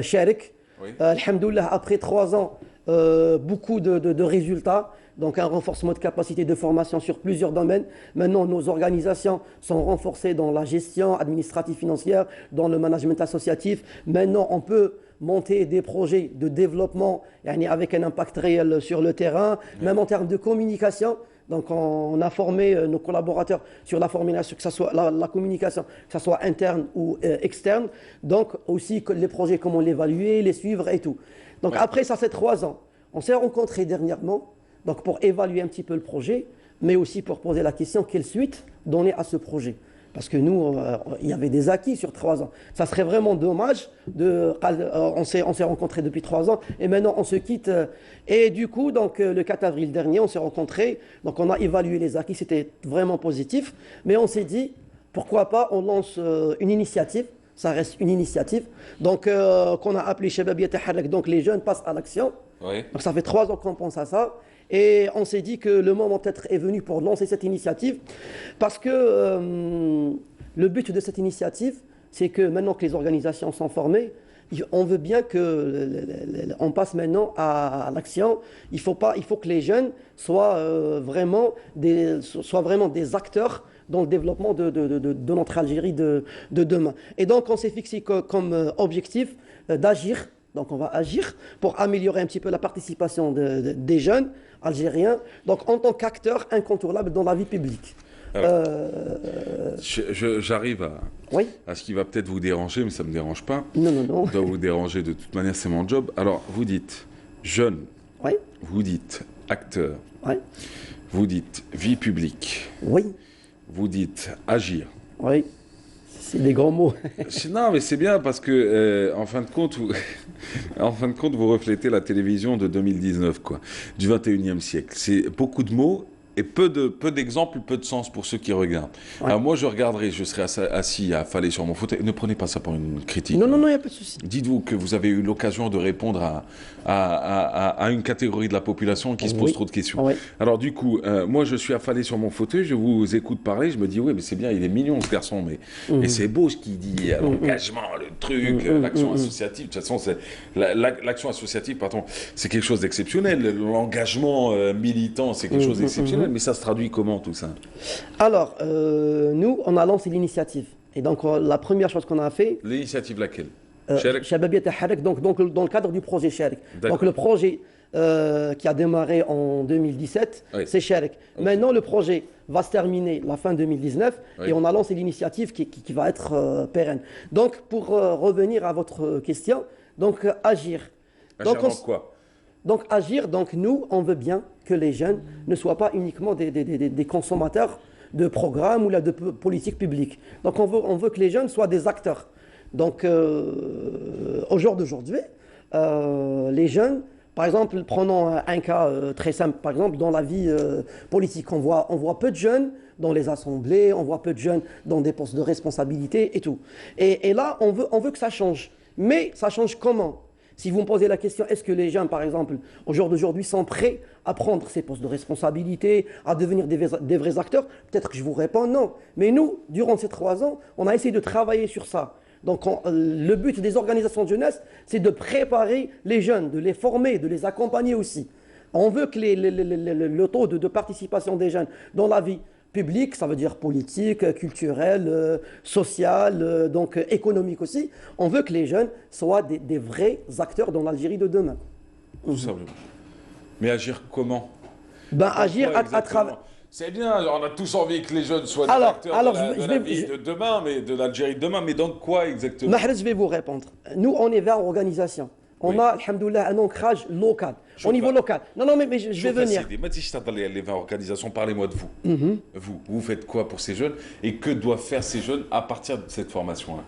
Sharik. Alhamdoulilah, après 3 ans, beaucoup de résultats, donc un renforcement de capacité de formation sur plusieurs domaines. Maintenant, nos organisations sont renforcées dans la gestion administrative financière, dans le management associatif. Maintenant, on peut monter des projets de développement avec un impact réel sur le terrain, même en termes de communication. Donc on a formé nos collaborateurs sur la formulation, que ce soit la communication, que ce soit interne ou externe. Donc aussi les projets, comment l'évaluer, les suivre et tout. Donc après ça, c'est 3 ans. On s'est rencontrés dernièrement donc pour évaluer un petit peu le projet, mais aussi pour poser la question quelle suite donner à ce projet. Parce que nous, il y avait des acquis sur 3 ans. Ça serait vraiment dommage. On s'est rencontrés depuis 3 ans et maintenant on se quitte. Et du coup, donc, le 4 avril dernier, on s'est rencontrés. Donc on a évalué les acquis, c'était vraiment positif. Mais on s'est dit, pourquoi pas, on lance une initiative. Ça reste une initiative. Donc qu'on a appelé Shabab Yataharrak, donc les jeunes passent à l'action. Donc ça fait 3 ans qu'on pense à ça. Et on s'est dit que le moment peut-être est venu pour lancer cette initiative parce que le but de cette initiative, c'est que maintenant que les organisations sont formées, on veut bien qu'on passe maintenant à l'action. Il faut que les jeunes soient vraiment des acteurs dans le développement de notre Algérie de demain. Et donc on s'est fixé comme objectif d'agir. Donc on va agir pour améliorer un petit peu la participation des jeunes algériens, donc en tant qu'acteurs incontournables dans la vie publique. J'arrive à ce qui va peut-être vous déranger, mais ça ne me dérange pas. Non. Ça doit vous déranger de toute manière, c'est mon job. Alors vous dites jeune, vous dites acteur, vous dites vie publique, vous dites agir. C'est des grands mots. Non, mais c'est bien parce que, en fin de compte, vous reflétez la télévision de 2019, quoi, du 21e siècle. C'est beaucoup de mots et peu d'exemples, peu de sens pour ceux qui regardent. Ouais. Alors moi, je regarderai, je serai assis, affalé sur mon fauteuil. Ne prenez pas ça pour une critique. Non, il n'y a pas de souci. Dites-vous que vous avez eu l'occasion de répondre à une catégorie de la population qui se pose trop de questions. Oui. Alors du coup, moi, je suis affalé sur mon fauteuil, je vous écoute parler, je me dis, oui, mais c'est bien, il est mignon ce garçon, mais c'est beau ce qu'il dit, l'engagement, le truc, l'action associative. De toute façon, l'action associative, pardon, c'est quelque chose d'exceptionnel. L'engagement militant, c'est quelque chose d'exceptionnel. Mais ça se traduit comment tout ça? Alors, nous, on a lancé l'initiative. Et donc, la première chose qu'on a fait... L'initiative laquelle? Shababiyat al-Harak, donc dans le cadre du projet Sharik. Donc le projet qui a démarré en 2017, c'est Sharik. Maintenant, le projet va se terminer la fin 2019 et on a lancé l'initiative qui va être pérenne. Donc, pour revenir à votre question, donc agir. Agir dans quoi? Donc agir, donc nous, on veut bien que les jeunes ne soient pas uniquement des consommateurs de programmes ou de politiques publiques. Donc on veut que les jeunes soient des acteurs. Donc au jour d'aujourd'hui, les jeunes, par exemple, prenons un cas très simple, par exemple dans la vie politique, on voit peu de jeunes dans les assemblées, on voit peu de jeunes dans des postes de responsabilité et tout. Et là, on veut que ça change. Mais ça change comment? Si vous me posez la question, est-ce que les jeunes, par exemple, au jour d'aujourd'hui, sont prêts à prendre ces postes de responsabilité, à devenir des vrais acteurs? Peut-être que je vous réponds non. Mais nous, durant ces 3 ans, on a essayé de travailler sur ça. Donc le but des organisations de jeunesse, c'est de préparer les jeunes, de les former, de les accompagner aussi. On veut que le taux de participation des jeunes dans la vie public, ça veut dire politique, culturel, social, donc économique aussi. On veut que les jeunes soient des vrais acteurs dans l'Algérie de demain. Tout simplement. Mais agir comment? Agir à travers... C'est bien, on a tous envie que les jeunes soient des acteurs de la vie de demain, mais de l'Algérie de demain, mais dans quoi exactement? Mahrez, je vais vous répondre. Nous, on est vers l'organisation. On a, alhamdoulilah, un ancrage local, au niveau local. Non, mais je vais venir. Les organisations, parlez-moi de vous. Vous faites quoi pour ces jeunes et que doivent faire ces jeunes à partir de cette formation-là?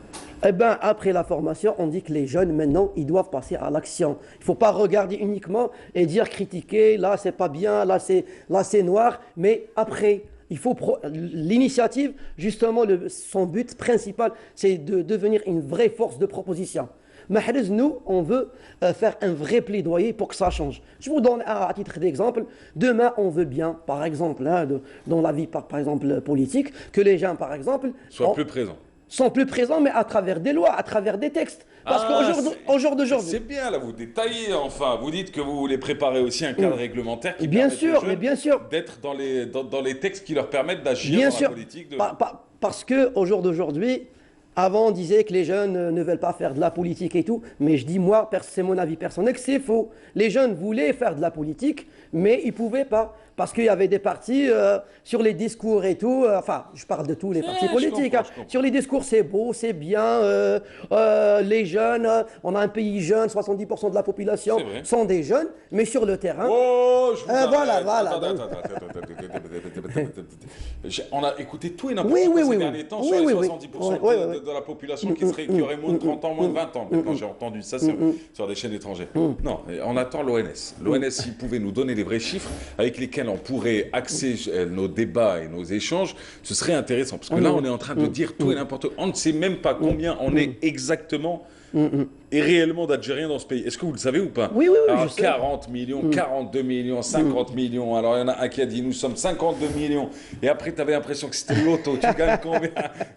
Eh bien, après la formation, on dit que les jeunes, maintenant, ils doivent passer à l'action. Il ne faut pas regarder uniquement et dire, critiquer, là, c'est pas bien, là, c'est noir. Mais après, il faut l'initiative, justement, son but principal, c'est de devenir une vraie force de proposition. Mahrez, nous, on veut faire un vrai plaidoyer pour que ça change. Je vous donne à titre d'exemple. Demain, on veut bien, par exemple, dans la vie, par exemple, politique, que les gens, par exemple... soient plus présents. Sont plus présents, mais à travers des lois, à travers des textes. Parce qu'au jour d'aujourd'hui... C'est bien, là, vous détaillez, enfin. Vous dites que vous voulez préparer aussi un cadre réglementaire qui bien permet sûr, mais bien sûr. d'être dans les textes qui leur permettent d'agir dans la politique. Parce qu'au jour d'aujourd'hui... Avant, on disait que les jeunes ne veulent pas faire de la politique et tout, mais je dis, moi, c'est mon avis personnel, que c'est faux. Les jeunes voulaient faire de la politique, mais ils ne pouvaient pas, parce qu'il y avait des partis sur les discours et tout, enfin, je parle de tous les partis politiques, sur les discours, c'est beau, c'est bien, les jeunes, on a un pays jeune, 70% de la population sont des jeunes, mais sur le terrain... Oh, voilà. On a écouté tout et n'importe quoi ces derniers temps sur les 70% de la population qui aurait moins de 30 ans, moins de 20 ans. Quand j'ai entendu ça sur des chaînes étrangères. Non, on attend l'ONS. L'ONS, s'il pouvait nous donner les vrais chiffres avec lesquels on pourrait axer nos débats et nos échanges, ce serait intéressant. Parce que là, on est en train de dire tout et n'importe quoi. On ne sait même pas combien on est exactement et réellement d'Algériens dans ce pays. Est-ce que vous le savez ou pas? Oui, alors, je 40 sais. Millions, 42 millions, 50 millions. Alors, il y en a un qui a dit, nous sommes 52 millions. Et après, tu avais l'impression que c'était l'auto. Tu gagnes combien?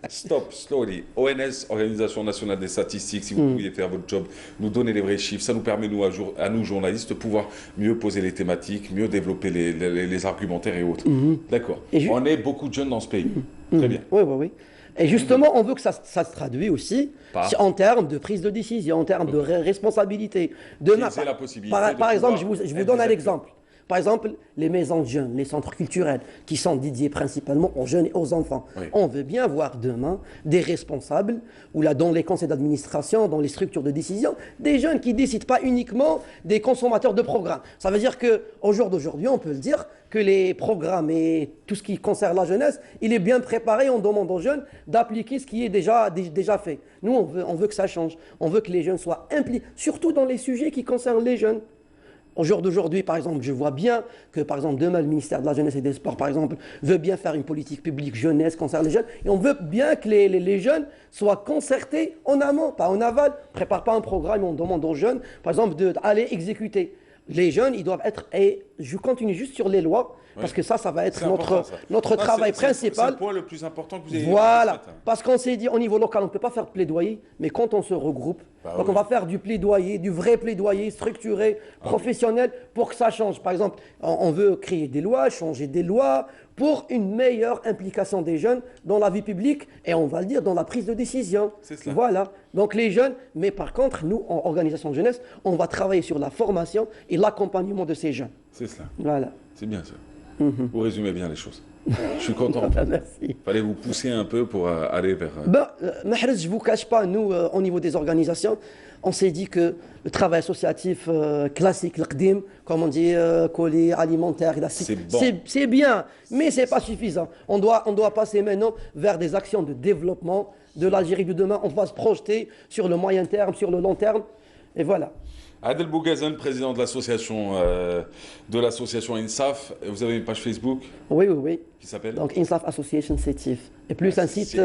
Stop, slowly. ONS, Organisation Nationale des Statistiques, si vous pouviez faire votre job, nous donner les vrais chiffres. Ça nous permet, à nous, journalistes, de pouvoir mieux poser les thématiques, mieux développer les argumentaires et autres. D'accord. On est beaucoup de jeunes dans ce pays. Très bien. Oui. Et justement, on veut que ça se traduise aussi en termes de prise de décision, en termes de responsabilité. Demain, par exemple, je vous donne un exemple. Par exemple, les maisons de jeunes, les centres culturels, qui sont dédiés principalement aux jeunes et aux enfants. On veut bien voir demain des responsables, ou là, dans les conseils d'administration, dans les structures de décision, des jeunes qui ne décident pas uniquement des consommateurs de programmes. Ça veut dire qu'au jour d'aujourd'hui, on peut le dire, que les programmes et tout ce qui concerne la jeunesse, il est bien préparé. On demande aux jeunes d'appliquer ce qui est déjà fait. Nous, on veut que ça change. On veut que les jeunes soient impliqués, surtout dans les sujets qui concernent les jeunes. Au jour d'aujourd'hui, par exemple, je vois bien que, par exemple, demain, le ministère de la Jeunesse et des Sports, par exemple, veut bien faire une politique publique jeunesse concernant les jeunes. Et on veut bien que les jeunes soient concertés en amont, pas en aval. On ne prépare pas un programme, on demande aux jeunes, par exemple, d'aller exécuter. Les jeunes, ils doivent être... Et je continue juste sur les lois, parce que ça va être notre travail principal. C'est le point le plus important que vous avez Voilà, parce qu'on s'est dit, au niveau local, on ne peut pas faire de plaidoyer, mais quand on se regroupe, donc on va faire du plaidoyer, du vrai plaidoyer structuré, professionnel, pour que ça change. Par exemple, on veut créer des lois, changer des lois, pour une meilleure implication des jeunes dans la vie publique, et on va le dire, dans la prise de décision. Voilà, donc les jeunes, mais par contre, nous, en organisation de jeunesse, on va travailler sur la formation et l'accompagnement de ces jeunes. C'est cela. Voilà. C'est bien ça. Vous résumez bien les choses. Je suis content. Merci. Fallait vous pousser un peu pour aller vers... Mahrez, je ne vous cache pas, nous, au niveau des organisations, on s'est dit que le travail associatif classique, le qdim, comme on dit, colis, alimentaire, c'est bien, mais ce n'est pas suffisant. On doit passer maintenant vers des actions de développement de l'Algérie de demain. On va se projeter sur le moyen terme, sur le long terme, et voilà. Adel Bougazen, président de l'association INSAF. Vous avez une page Facebook? Oui. Qui s'appelle? Donc INSAF Association Sétif. Et plus un site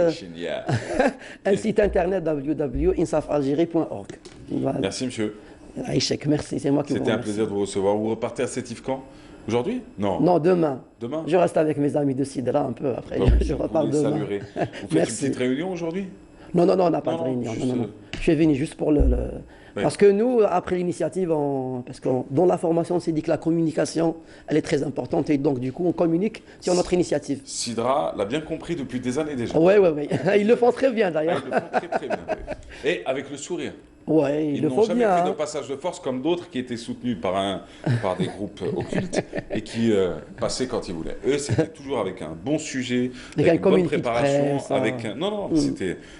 internet www.insafalgérie.org. Voilà. Merci monsieur. Aïchek, merci, c'est moi qui vous remercie. C'était un plaisir de vous recevoir. Vous repartez à Sétif quand? Aujourd'hui? Non, demain. Demain? Je reste avec mes amis de Sidra un peu après. Je repars demain. Vous faites une petite réunion aujourd'hui? Non, on n'a pas de réunion. Non. Je suis venu juste pour Parce que nous, après l'initiative, parce que dans la formation, on s'est dit que la communication, elle est très importante et donc du coup, on communique sur notre initiative. Sidra l'a bien compris depuis des années déjà. Oui. Ils le font très bien d'ailleurs. Ils le font très bien. Et avec le sourire. Ouais, ils n'ont jamais pris de passage de force comme d'autres qui étaient soutenus par des groupes occultes et qui passaient quand ils voulaient. Eux, c'était toujours avec un bon sujet, avec une bonne préparation,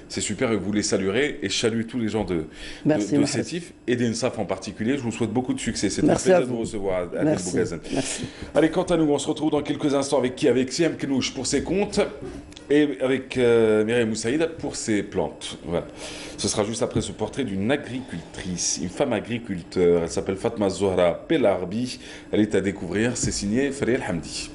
c'est super. Et vous les saluerez et je salue tous les gens de Sétif et d'INSAF en particulier. Je vous souhaite beaucoup de succès. C'est un plaisir de vous recevoir, Adel Bougazen. Allez, quant à nous, on se retrouve dans quelques instants avec Siam Knouch pour ses comptes et avec Myriam Moussaïd pour ses plantes. Voilà. Ce sera juste après ce portrait d'une agricultrice, une femme agriculteur. Elle s'appelle Fatma Zohra Pelarbi. Elle est à découvrir. C'est signé Fariel Hamdi.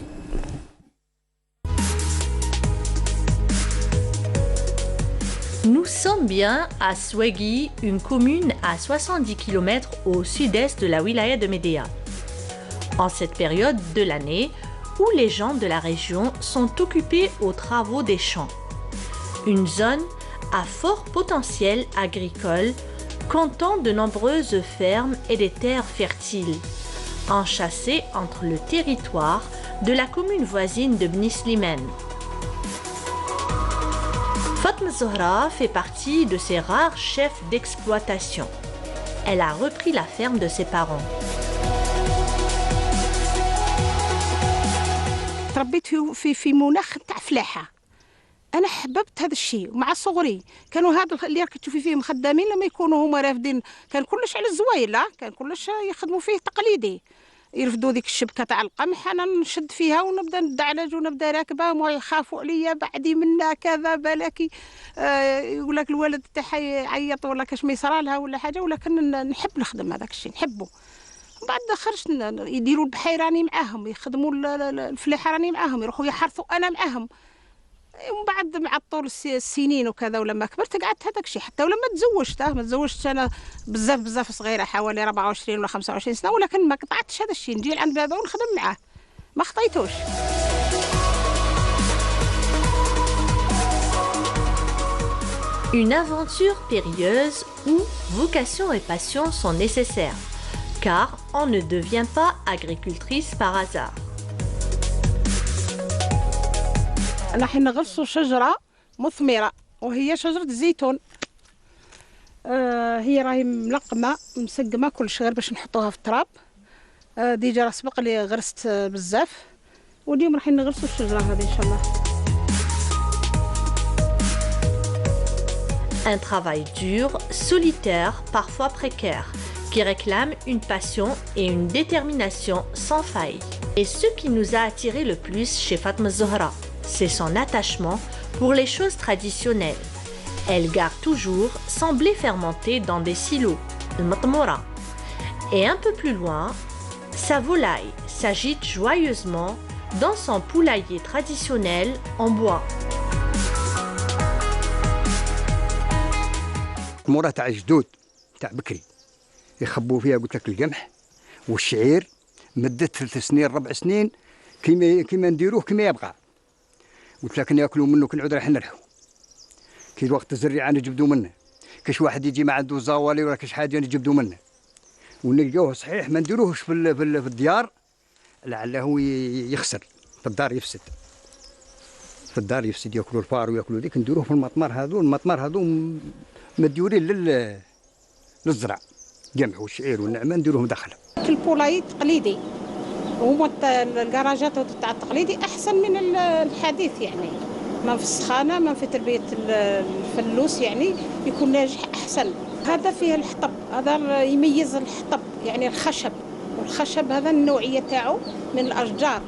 Nous sommes bien à Swaghi, une commune à 70 km au sud-est de la wilaya de Médéa. En cette période de l'année où les gens de la région sont occupés aux travaux des champs. Une zone à fort potentiel agricole, comptant de nombreuses fermes et des terres fertiles, enchâssées entre le territoire de la commune voisine de Bni Slimane. Fatma Zohra fait partie de ces rares chefs d'exploitation. Elle a repris la ferme de ses parents. تربيت في مناخ تاع فلاحه. انا حببت هذا الشيء ومع صغري كانوا هذا اللي راك تشوفي فيهم خدامين لما يكونوا هما رافدين كان كلش على الزوايله كان كلش يخدموا فيه تقليدي يرفدوا ديك الشبكه تاع القمح انا نشد فيها ونبدا ندعلج ونبدا راكبه وما يخافوا عليا بعدي منا كذا بالك يقول لك الولد تاعها يعيط ولا كاش ما يصرى لها ولا حاجه ولكن نحب نخدم هذاك الشيء نحبه. بعد خرجت يديروا البحير راني معاهم يخدموا الفلاحه راني معاهم يروحوا يحرثوا انا معاهم. ومن بعد مع طول السنين وكذا ولما كبرت قعدت هذاك الشيء حتى ولما تزوجت ما تزوجتش انا بزاف صغيره حوالي 24 ولا 25 سنه ولكن ما قطعتش هذا الشيء نجي لعند بابا ونخدم معاه ما خطيتوش. Une aventure périlleuse où vocation et passion sont nécessaires, car on ne devient pas agricultrice par hasard. راح نغرسوا شجرة مثمرة وهي شجرة الزيتون. هي راهي ملقمة مسقمة كلش غير باش نحطوها في التراب. ديجا راه سبق لي غرست بزاف واليوم راح نغرسوا الشجرة هذه إن شاء الله. Un travail dur, solitaire, parfois précaire, qui réclame une passion et une détermination sans faille. Et ce qui nous a attiré le plus chez Fatma Zohra, c'est son attachement pour les choses traditionnelles. Elle garde toujours son blé fermenté dans des silos, le matmoura. Et un peu plus loin, Sa volaille s'agite joyeusement dans son poulailler traditionnel en bois. مرة تاع جدود تاع بكري يخبوا فيها قلت لك القمح والشعير مدة 3 سنين 4 سنين كيما نديروه كيما يبقى قلت لك ناكلوا منه كل عذر حنا نرحو كي وقت الزريعه نجبدوا منه كاش واحد يجي ما عنده زوالي ولا كاش حاجه نجبدوا منه ونلقاوه صحيح ما نديروهش في الديار لعله يخسر في الدار يفسد في الدار يفسد ياكلوا الفار وياكلوا ذيك نديروه في المطمار هذو مديورين للزرع قمح والشعير والنعمه نديروهم داخل في البولاي تقليدي هما الكراجات تاع التقليدي احسن من الحديث يعني ما في السخانه ما في تربيه الفلوس يعني يكون ناجح احسن هذا فيه الحطب هذا يميز الحطب يعني الخشب والخشب هذا النوعيه تاعو من الاشجار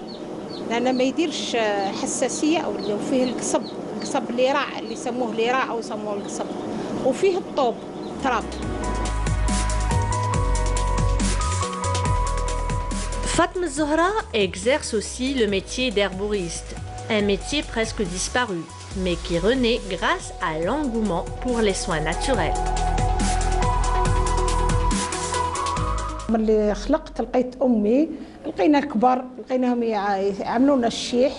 لان ما يديرش حساسيه او فيه القصب الليراع اللي يسموه ليراع او يسموه القصب وفيه الطوب تراب. Fatma Zahra exerce aussi le métier d'herboriste, un métier presque disparu, mais qui renaît grâce à l'engouement pour les soins naturels. ملي خلقت لقيت امي لقينا الكبار لقيناهم يعملونا الشيح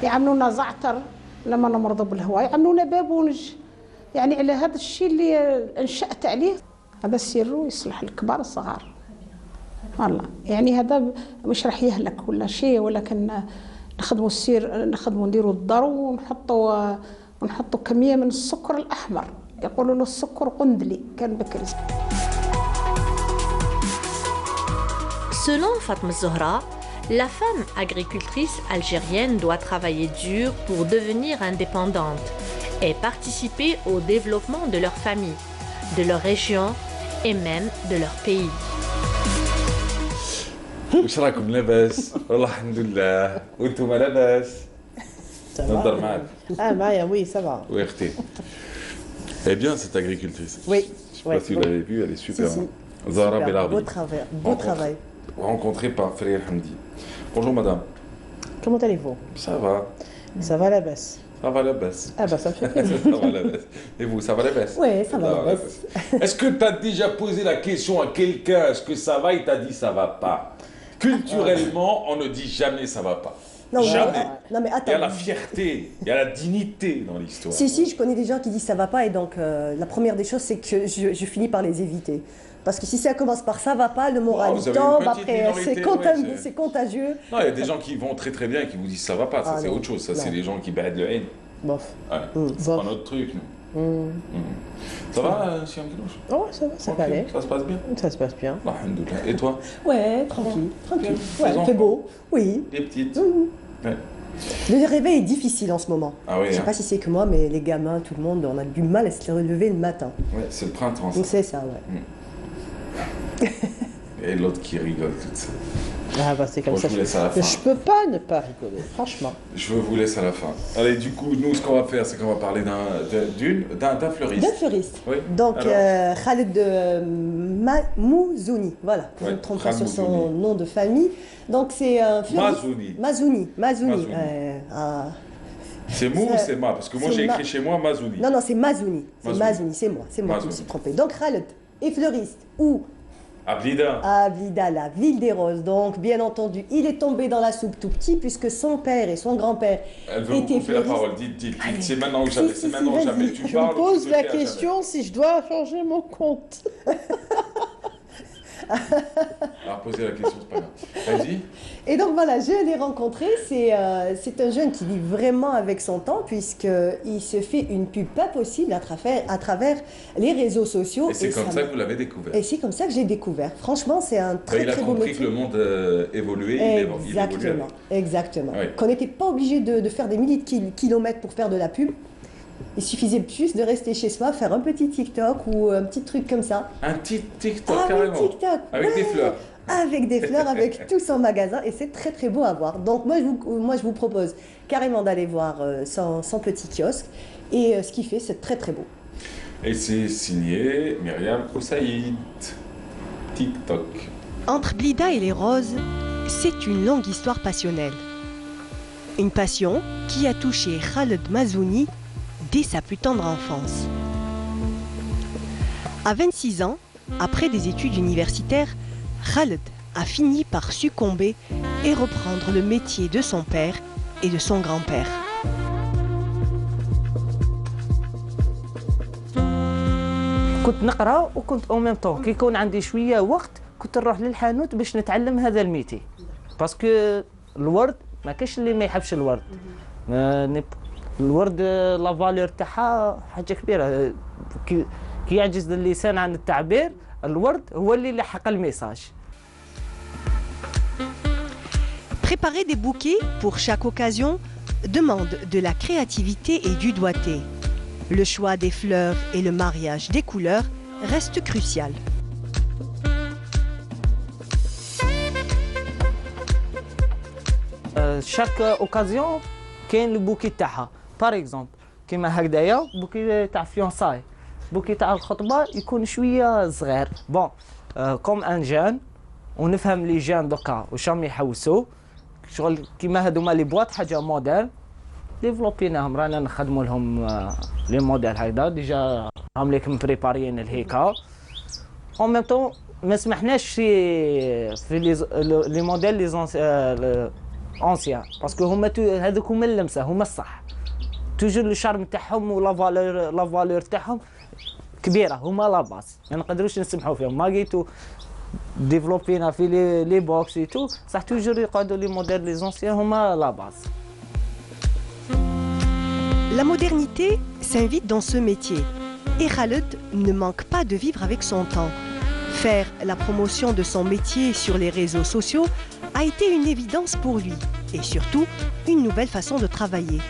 يعملونا زعتر لما نمرضوا بالهواء يعملونا بابونج يعني على هذا الشيء اللي انشأت عليه هذا السر يصلح الكبار الصغار والله يعني هذا مش راح يهلك ولا شيء ولكن نخدموا السير نخدموا نديروا الضرو ونحطوا كميه من السكر الاحمر يقولوا له السكر قندلي كان بكري. Selon Fatma Zahra, la femme agricultrice algérienne doit travailler dur pour devenir indépendante et participer au développement de leur famille, de leur région et même de leur pays. وش راكم لاباس؟ والله الحمد لله وانتم لاباس؟ نهضر معاك. معايا oui ça va. Oui اختي. Elle est bien cette agricultrice. Oui. Je sais pas si vous l'avez vue, elle est super. Zahra Belarbi. Beau travail. Rencontrée par Frère Hamdi. Bonjour madame. Comment allez-vous? Ça va. Ça va la baisse. Ça va la baisse. Ah bah ça me fait plaisir. Ça va la baisse. Et vous, ça va la baisse? Oui, ça va la baisse. Est-ce que tu as déjà posé la question à quelqu'un, est-ce que ça va? Il t'a dit ça va pas. Culturellement, on ne dit jamais ça va pas. Non, jamais. Non mais attends. Il y a la fierté, il y a la dignité dans l'histoire. Si, je connais des gens qui disent ça va pas et donc la première des choses c'est que je finis par les éviter. Parce que si ça commence par ça va pas, le moral tombe, après c'est contagieux. Non, il y a des gens qui vont très très bien et qui vous disent ça va pas, ça c'est autre chose, ça c'est les gens qui battent le haine. Bof. Ouais, c'est pas notre truc, nous. Ça va, Siam Kilouche? Oh, ça va, ça va aller. Ça se passe bien? Ça se passe bien. Alhamdoulilah. Et toi? Ouais, tranquille. Ouais, il fait beau, oui. Les petites. Ouais. Le réveil est difficile en ce moment. Ah oui, je sais pas si c'est que moi, mais les gamins, tout le monde, on a du mal à se relever le matin. Ouais, c'est le printemps. Donc c'est ça, ouais. Et l'autre qui rigole toute seule. Ah bah c'est comme ça. Je vous laisse à la fin. Je peux pas ne pas rigoler, franchement. Je vous laisse à la fin. Allez, du coup, nous, ce qu'on va faire, c'est qu'on va parler d'un fleuriste. D'un fleuriste. Oui. Donc, Khaled Mouzouni, voilà, pour ne me tromper pas sur son nom de famille. Donc, c'est un fleuriste. Mazouni. C'est Mou ou c'est Ma? Parce que moi, j'ai écrit chez moi Mazouni. Non, c'est Mazouni. C'est Mazouni, c'est moi qui me suis trompée. Donc, Khaled est fleuriste ou Ablida, la ville des roses. Donc, bien entendu, il est tombé dans la soupe tout petit puisque son père et son grand-père étaient fleuristes. La parole, dites. C'est maintenant ou jamais. C'est maintenant ou jamais. Tu je me pose la question si je dois changer mon compte. Alors, posez la question, c'est pas grave. Vas-y. Et donc voilà, je l'ai rencontré. C'est un jeune qui vit vraiment avec son temps puisqu'il se fait une pub pas possible à travers les réseaux sociaux. Et c'est comme ça que vous l'avez découvert. Et c'est comme ça que j'ai découvert. Franchement, c'est un très très beau métier. Il a compris que le monde évoluait. Exactement. Oui. Qu'on n'était pas obligé de faire des milliers de kilomètres pour faire de la pub. Il suffisait juste de rester chez soi, faire un petit TikTok ou un petit truc comme ça. Un petit TikTok, carrément. TikTok, avec des fleurs. Avec des fleurs, avec tout son magasin. Et c'est très très beau à voir. Donc moi je vous propose carrément d'aller voir son petit kiosque. Et ce qu'il fait, c'est très très beau. Et c'est signé Myriam Oussaïd. TikTok. Entre Blida et les roses, c'est une longue histoire passionnelle. Une passion qui a touché Khaled Mazouni dès sa plus tendre enfance. À 26 ans, après des études universitaires, Khaled a fini par succomber et reprendre le métier de son père et de son grand-père. كنت نقرا وكنت او ميم طون كي يكون عندي شويه وقت كنت نروح للحانوت باش نتعلم هذا الميتي باسكو الورد ما كاش اللي ما يحبش الورد الورد لا فالور تاعها حاجه كبيره كي يعجز اللسان عن التعبير الورد هو اللي يلحق الميساج. Préparer des bouquets pour chaque occasion demande de la créativité et du doigté. Le choix des fleurs et le mariage des couleurs reste crucial. Chaque occasion كاين البوكي تاعها. Par exemple كيما هكذايا بوكي تاع فيونساي بوكي تاع الخطبه يكون شويه صغير. بون كوم ان جان ونفهم لي جان دوكا واش راهم يحوسوا شغل كيما هذوما لي بواط حاجه موديل ديفلوبيناهم رانا نخدموا لهم لي موديل هكذا ديجا راهم ليك مبريباريين الهيكا اون ميم طون ما سمحناش في لي موديل لي اونسيان باسكو هما هذوك هما اللمسه هما الصح توجور لو شارم تاعهم ولا فالور تاعهم كبيره هما لا باس ما نقدروش نسمحوا فيهم ما جيتو ديفلوبينا في لي بوكس اي تو صح توجور يقعدوا لي موديل لي زونسيان هما لا باس. La modernité s'invite dans ce métier et Khaled ne manque pas de vivre avec son temps. Faire la promotion de son métier sur les réseaux sociaux a été une évidence pour lui et surtout une nouvelle façon de travailler.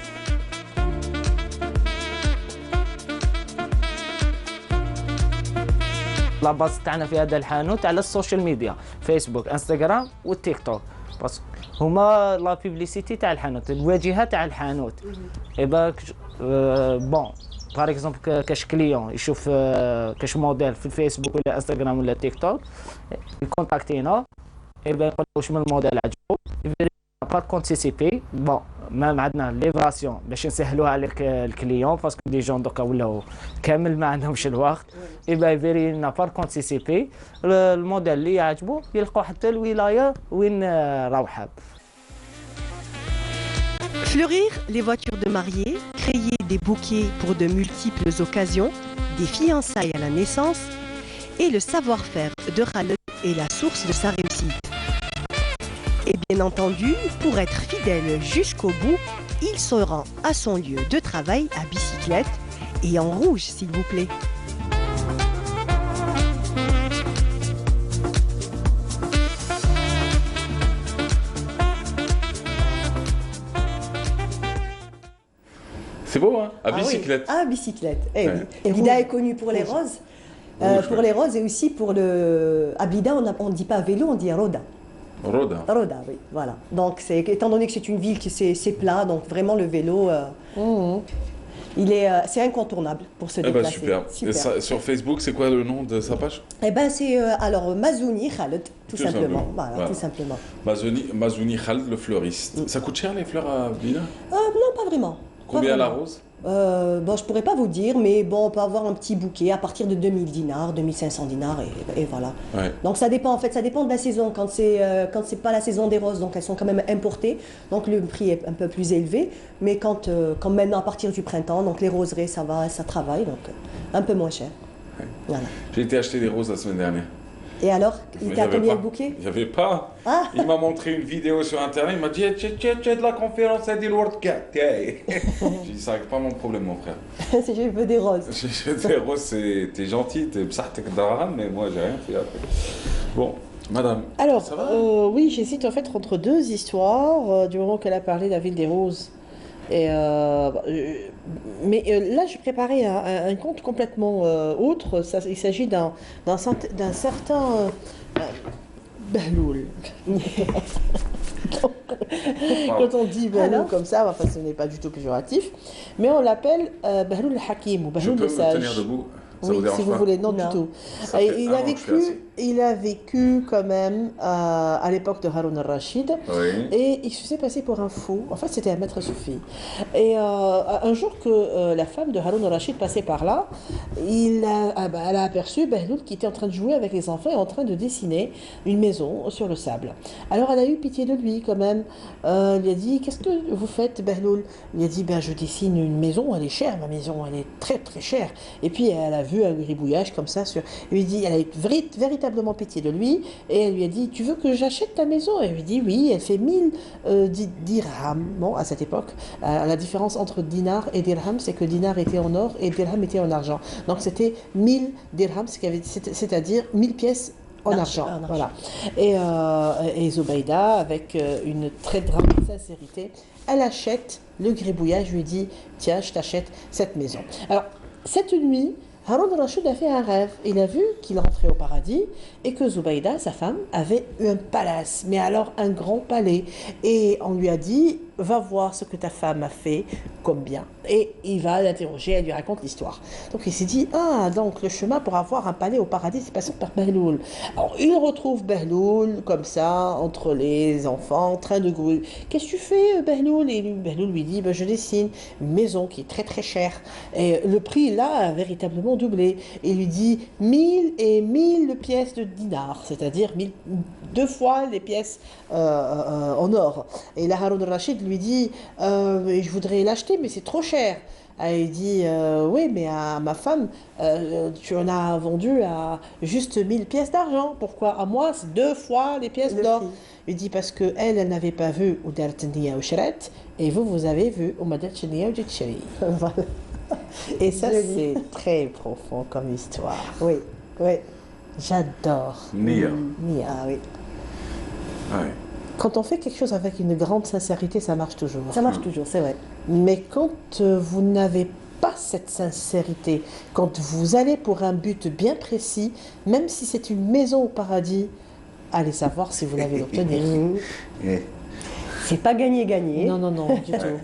لا باس تاعنا في هذا الحانوت على السوشيال ميديا فيسبوك انستغرام والتيك توك بس هما لا بيبليسيتي تاع الحانوت الواجهه تاع الحانوت ايبا بون بار اكزومبل كاش كليون يشوف كاش موديل في الفيسبوك ولا انستغرام ولا تيك توك يكونتاكتينا ايبا يقول واش من الموديل عجبو با كونتيسيبي بون ما عندنا ليفراسيون باش نسهلوها عليك الكليون باسكو دي جون دوكا ولاو كامل ما عندهمش الوقت يبقى فيري نابار كونتيسيبي الموديل اللي يعجبو يلقاو حتى الولايه وين راوحه. Fleurir les voitures de mariés, créer des bouquets pour de multiples occasions, des fiançailles à la naissance et le savoir-faire de Khaled est la source de sa réussite. Et bien entendu, pour être fidèle jusqu'au bout, il se rend à son lieu de travail à bicyclette et en rouge s'il vous plaît. C'est beau, hein? À bicyclette. Oui. À bicyclette, eh ouais. Oui. Et Blida est connu pour les roses. Pour les roses et aussi pour le... À Blida, on ne dit pas vélo, on dit roda. Roda. Roda, oui, voilà. Donc, étant donné que c'est une ville qui c'est plat, donc vraiment le vélo, c'est incontournable pour se déplacer. Super. Et ça, sur Facebook, c'est quoi le nom de sa page? Eh ben, c'est alors Mazouni Khaled, tout simplement. Voilà, tout simplement. Mazouni Khaled, le fleuriste. Ça coûte cher les fleurs à Blida? Non, pas vraiment. Combien la rose? Bon, je pourrais pas vous dire, mais bon, on peut avoir un petit bouquet à partir de 2000 dinars, 2500 dinars, et voilà. Ouais. Donc ça dépend, en fait, ça dépend de la saison. Quand c'est pas la saison des roses, donc elles sont quand même importées, donc le prix est un peu plus élevé. Mais quand maintenant à partir du printemps, donc les roseraies, ça va, ça travaille, donc un peu moins cher. Ouais. Voilà. J'ai été acheter des roses la semaine dernière. Et alors, il était à combien le bouquet? Il n'y avait pas. Ah. Il m'a montré une vidéo sur internet, il m'a dit tu as de la conférence à dire World Cat. J'ai dit ça n'est pas mon problème mon frère. Si je veux des roses. Je veux des roses, t'es gentil, t'es psartek d'Aram, mais moi j'ai rien fait après. Bon, madame. Alors, ça va oui, j'hésite en fait entre deux histoires, du moment qu'elle a parlé de la ville des roses. Et mais là, je préparais un conte complètement autre. Il s'agit d'un certain Bahloul. Quand on dit Bahloul comme ça, enfin, ce n'est pas du tout péjoratif, mais on l'appelle Bahloul Hakim ou Bahloul le sage. Je peux me tenir debout. Ça vous dérange si vous pas? voulez, non, du tout. Il a vécu quand même à l'époque de Haroun al-Rachid. Oui. Et il se faisait passer pour un fou. En fait, c'était un maître soufi. Et un jour que la femme de Haroun al-Rachid passait par là, elle a aperçu Behloul qui était en train de jouer avec les enfants et en train de dessiner une maison sur le sable. Alors elle a eu pitié de lui quand même. Elle lui a dit, qu'est-ce que vous faites, Behloul? Il a dit, ben, je dessine une maison, elle est chère, ma maison, elle est très très chère. Et puis elle a vu un gribouillage comme ça. Elle lui dit, elle a eu véritablement pitié de lui et elle lui a dit, tu veux que j'achète ta maison? Et elle lui dit, oui, elle fait 1000 dirhams. Bon, à cette époque, la différence entre dinar et dirham, c'est que dinar était en or et dirham était en argent. Donc c'était 1000 dirhams, c'est-à-dire 1000 pièces en argent. Voilà. Et Zubayda, avec une très grande sincérité, elle achète le gribouillage, je lui dit, tiens, je t'achète cette maison. Alors, cette nuit, Haroun al-Rachid a fait un rêve. Il a vu qu'il rentrait au paradis et que Zubayda, sa femme, avait eu un palace, mais alors un grand palais. Et on lui a dit, va voir ce que ta femme a fait comme bien. Et il va l'interroger, elle lui raconte l'histoire. Donc il s'est dit, ah, donc le chemin pour avoir un palais au paradis, c'est passé par Behloul. Alors il retrouve Behloul comme ça, entre les enfants, en train de grouiller. Qu'est-ce que tu fais, Behloul? Et Behloul lui dit, ben, je dessine une maison qui est très très chère. Et le prix, là, a véritablement doublé. Et il lui dit, 1000 pièces de dinar, c'est-à-dire 2 fois les pièces en or. Et là, Haroun al-Rachid lui dit, je voudrais l'acheter, mais c'est trop cher. Et il dit, oui, mais à ma femme, tu en as vendu à juste 1000 pièces d'argent. Pourquoi? À moi, c'est 2 fois les pièces d'or. Il dit, parce qu'elle n'avait pas vu Oudarat Niya ou Sheret, et vous avez vu Oudarat Niya ou Jitcheri. Voilà. Et ça, c'est très profond comme histoire. Oui, oui. J'adore. Nia. Nia, oui. Ouais. Quand on fait quelque chose avec une grande sincérité, ça marche toujours. Ça marche toujours, c'est vrai. Mais quand vous n'avez pas cette sincérité, quand vous allez pour un but bien précis, même si c'est une maison au paradis, allez savoir si vous l'avez l'obtenir. C'est pas gagné-gagné. Non, non, non, du tout.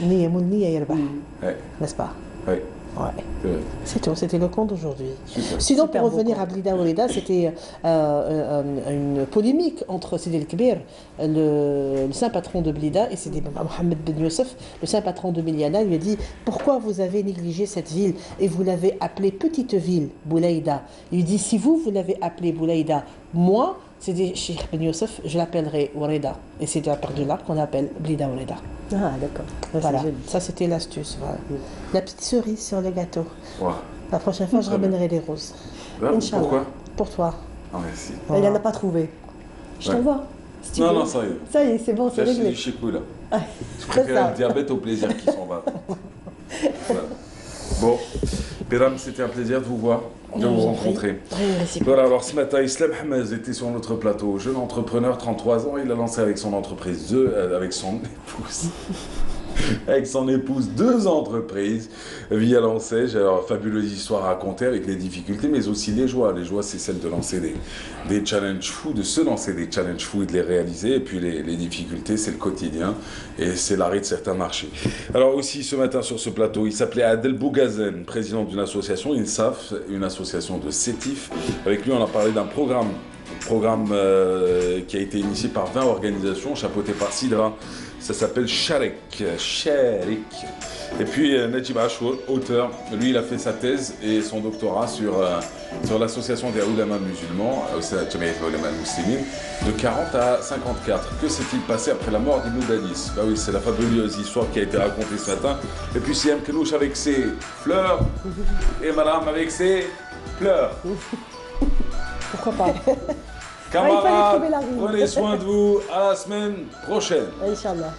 N'est-ce pas? Oui. Ouais. C'est tout, c'était le conte d'aujourd'hui. Sinon, pour revenir à Blida Oureda, c'était une polémique entre Sidi El-Kbir, le saint patron de Blida, et Sidi Mohamed Ben Youssef, le saint patron de Miliana, lui a dit, pourquoi vous avez négligé cette ville et vous l'avez appelée petite ville, Boulaïda? Il lui dit, si vous l'avez appelée Boulaïda, moi, c'est des Cheikh Ben Youssef, je l'appellerai Oureda. Et c'est à partir de là qu'on appelle Blida Oureda. Ah, d'accord. Voilà, ça c'était l'astuce. Voilà. La petite cerise sur le gâteau. Wow. La prochaine fois, je ramènerai des roses. Inch'Allah. Pourquoi? Pour toi. Ah, merci. Il n'en a pas trouvé. Je t'envoie. Si non, ça y est. Ça y est, c'est bon, c'est réglé. Du chikou, là. Je préfère le diabète au plaisir qui s'en va. Voilà. Bon, Biram, c'était un plaisir de vous voir, de vous rencontrer. Voilà, alors ce matin, Islam Hamez était sur notre plateau, jeune entrepreneur, 33 ans, il a lancé avec son entreprise, avec son épouse, 2 entreprises via l'enseigne. Alors, fabuleuse histoire à raconter avec les difficultés, mais aussi les joies. Les joies, c'est celle de lancer des challenges fous, de se lancer des challenges fous et de les réaliser. Et puis les difficultés, c'est le quotidien et c'est l'arrêt de certains marchés. Alors aussi, ce matin sur ce plateau, il s'appelait Adel Bougazen, président d'une association, INSAF, une association de sétifs. Avec lui, on a parlé d'un programme qui a été initié par 20 organisations, chapeauté par Sidra. Ça s'appelle Sharik. Et puis Najib Achour, auteur, lui il a fait sa thèse et son doctorat sur l'association des Oulama musulmans, de 40 à 54. Que s'est-il passé après la mort d'Ibn Badis? Bah oui, c'est la fabuleuse histoire qui a été racontée ce matin. Et puis Siam Kenouch avec ses fleurs et Madame avec ses pleurs. Pourquoi pas? Camarades, prenez soin de vous, à la semaine prochaine. Inch'Allah.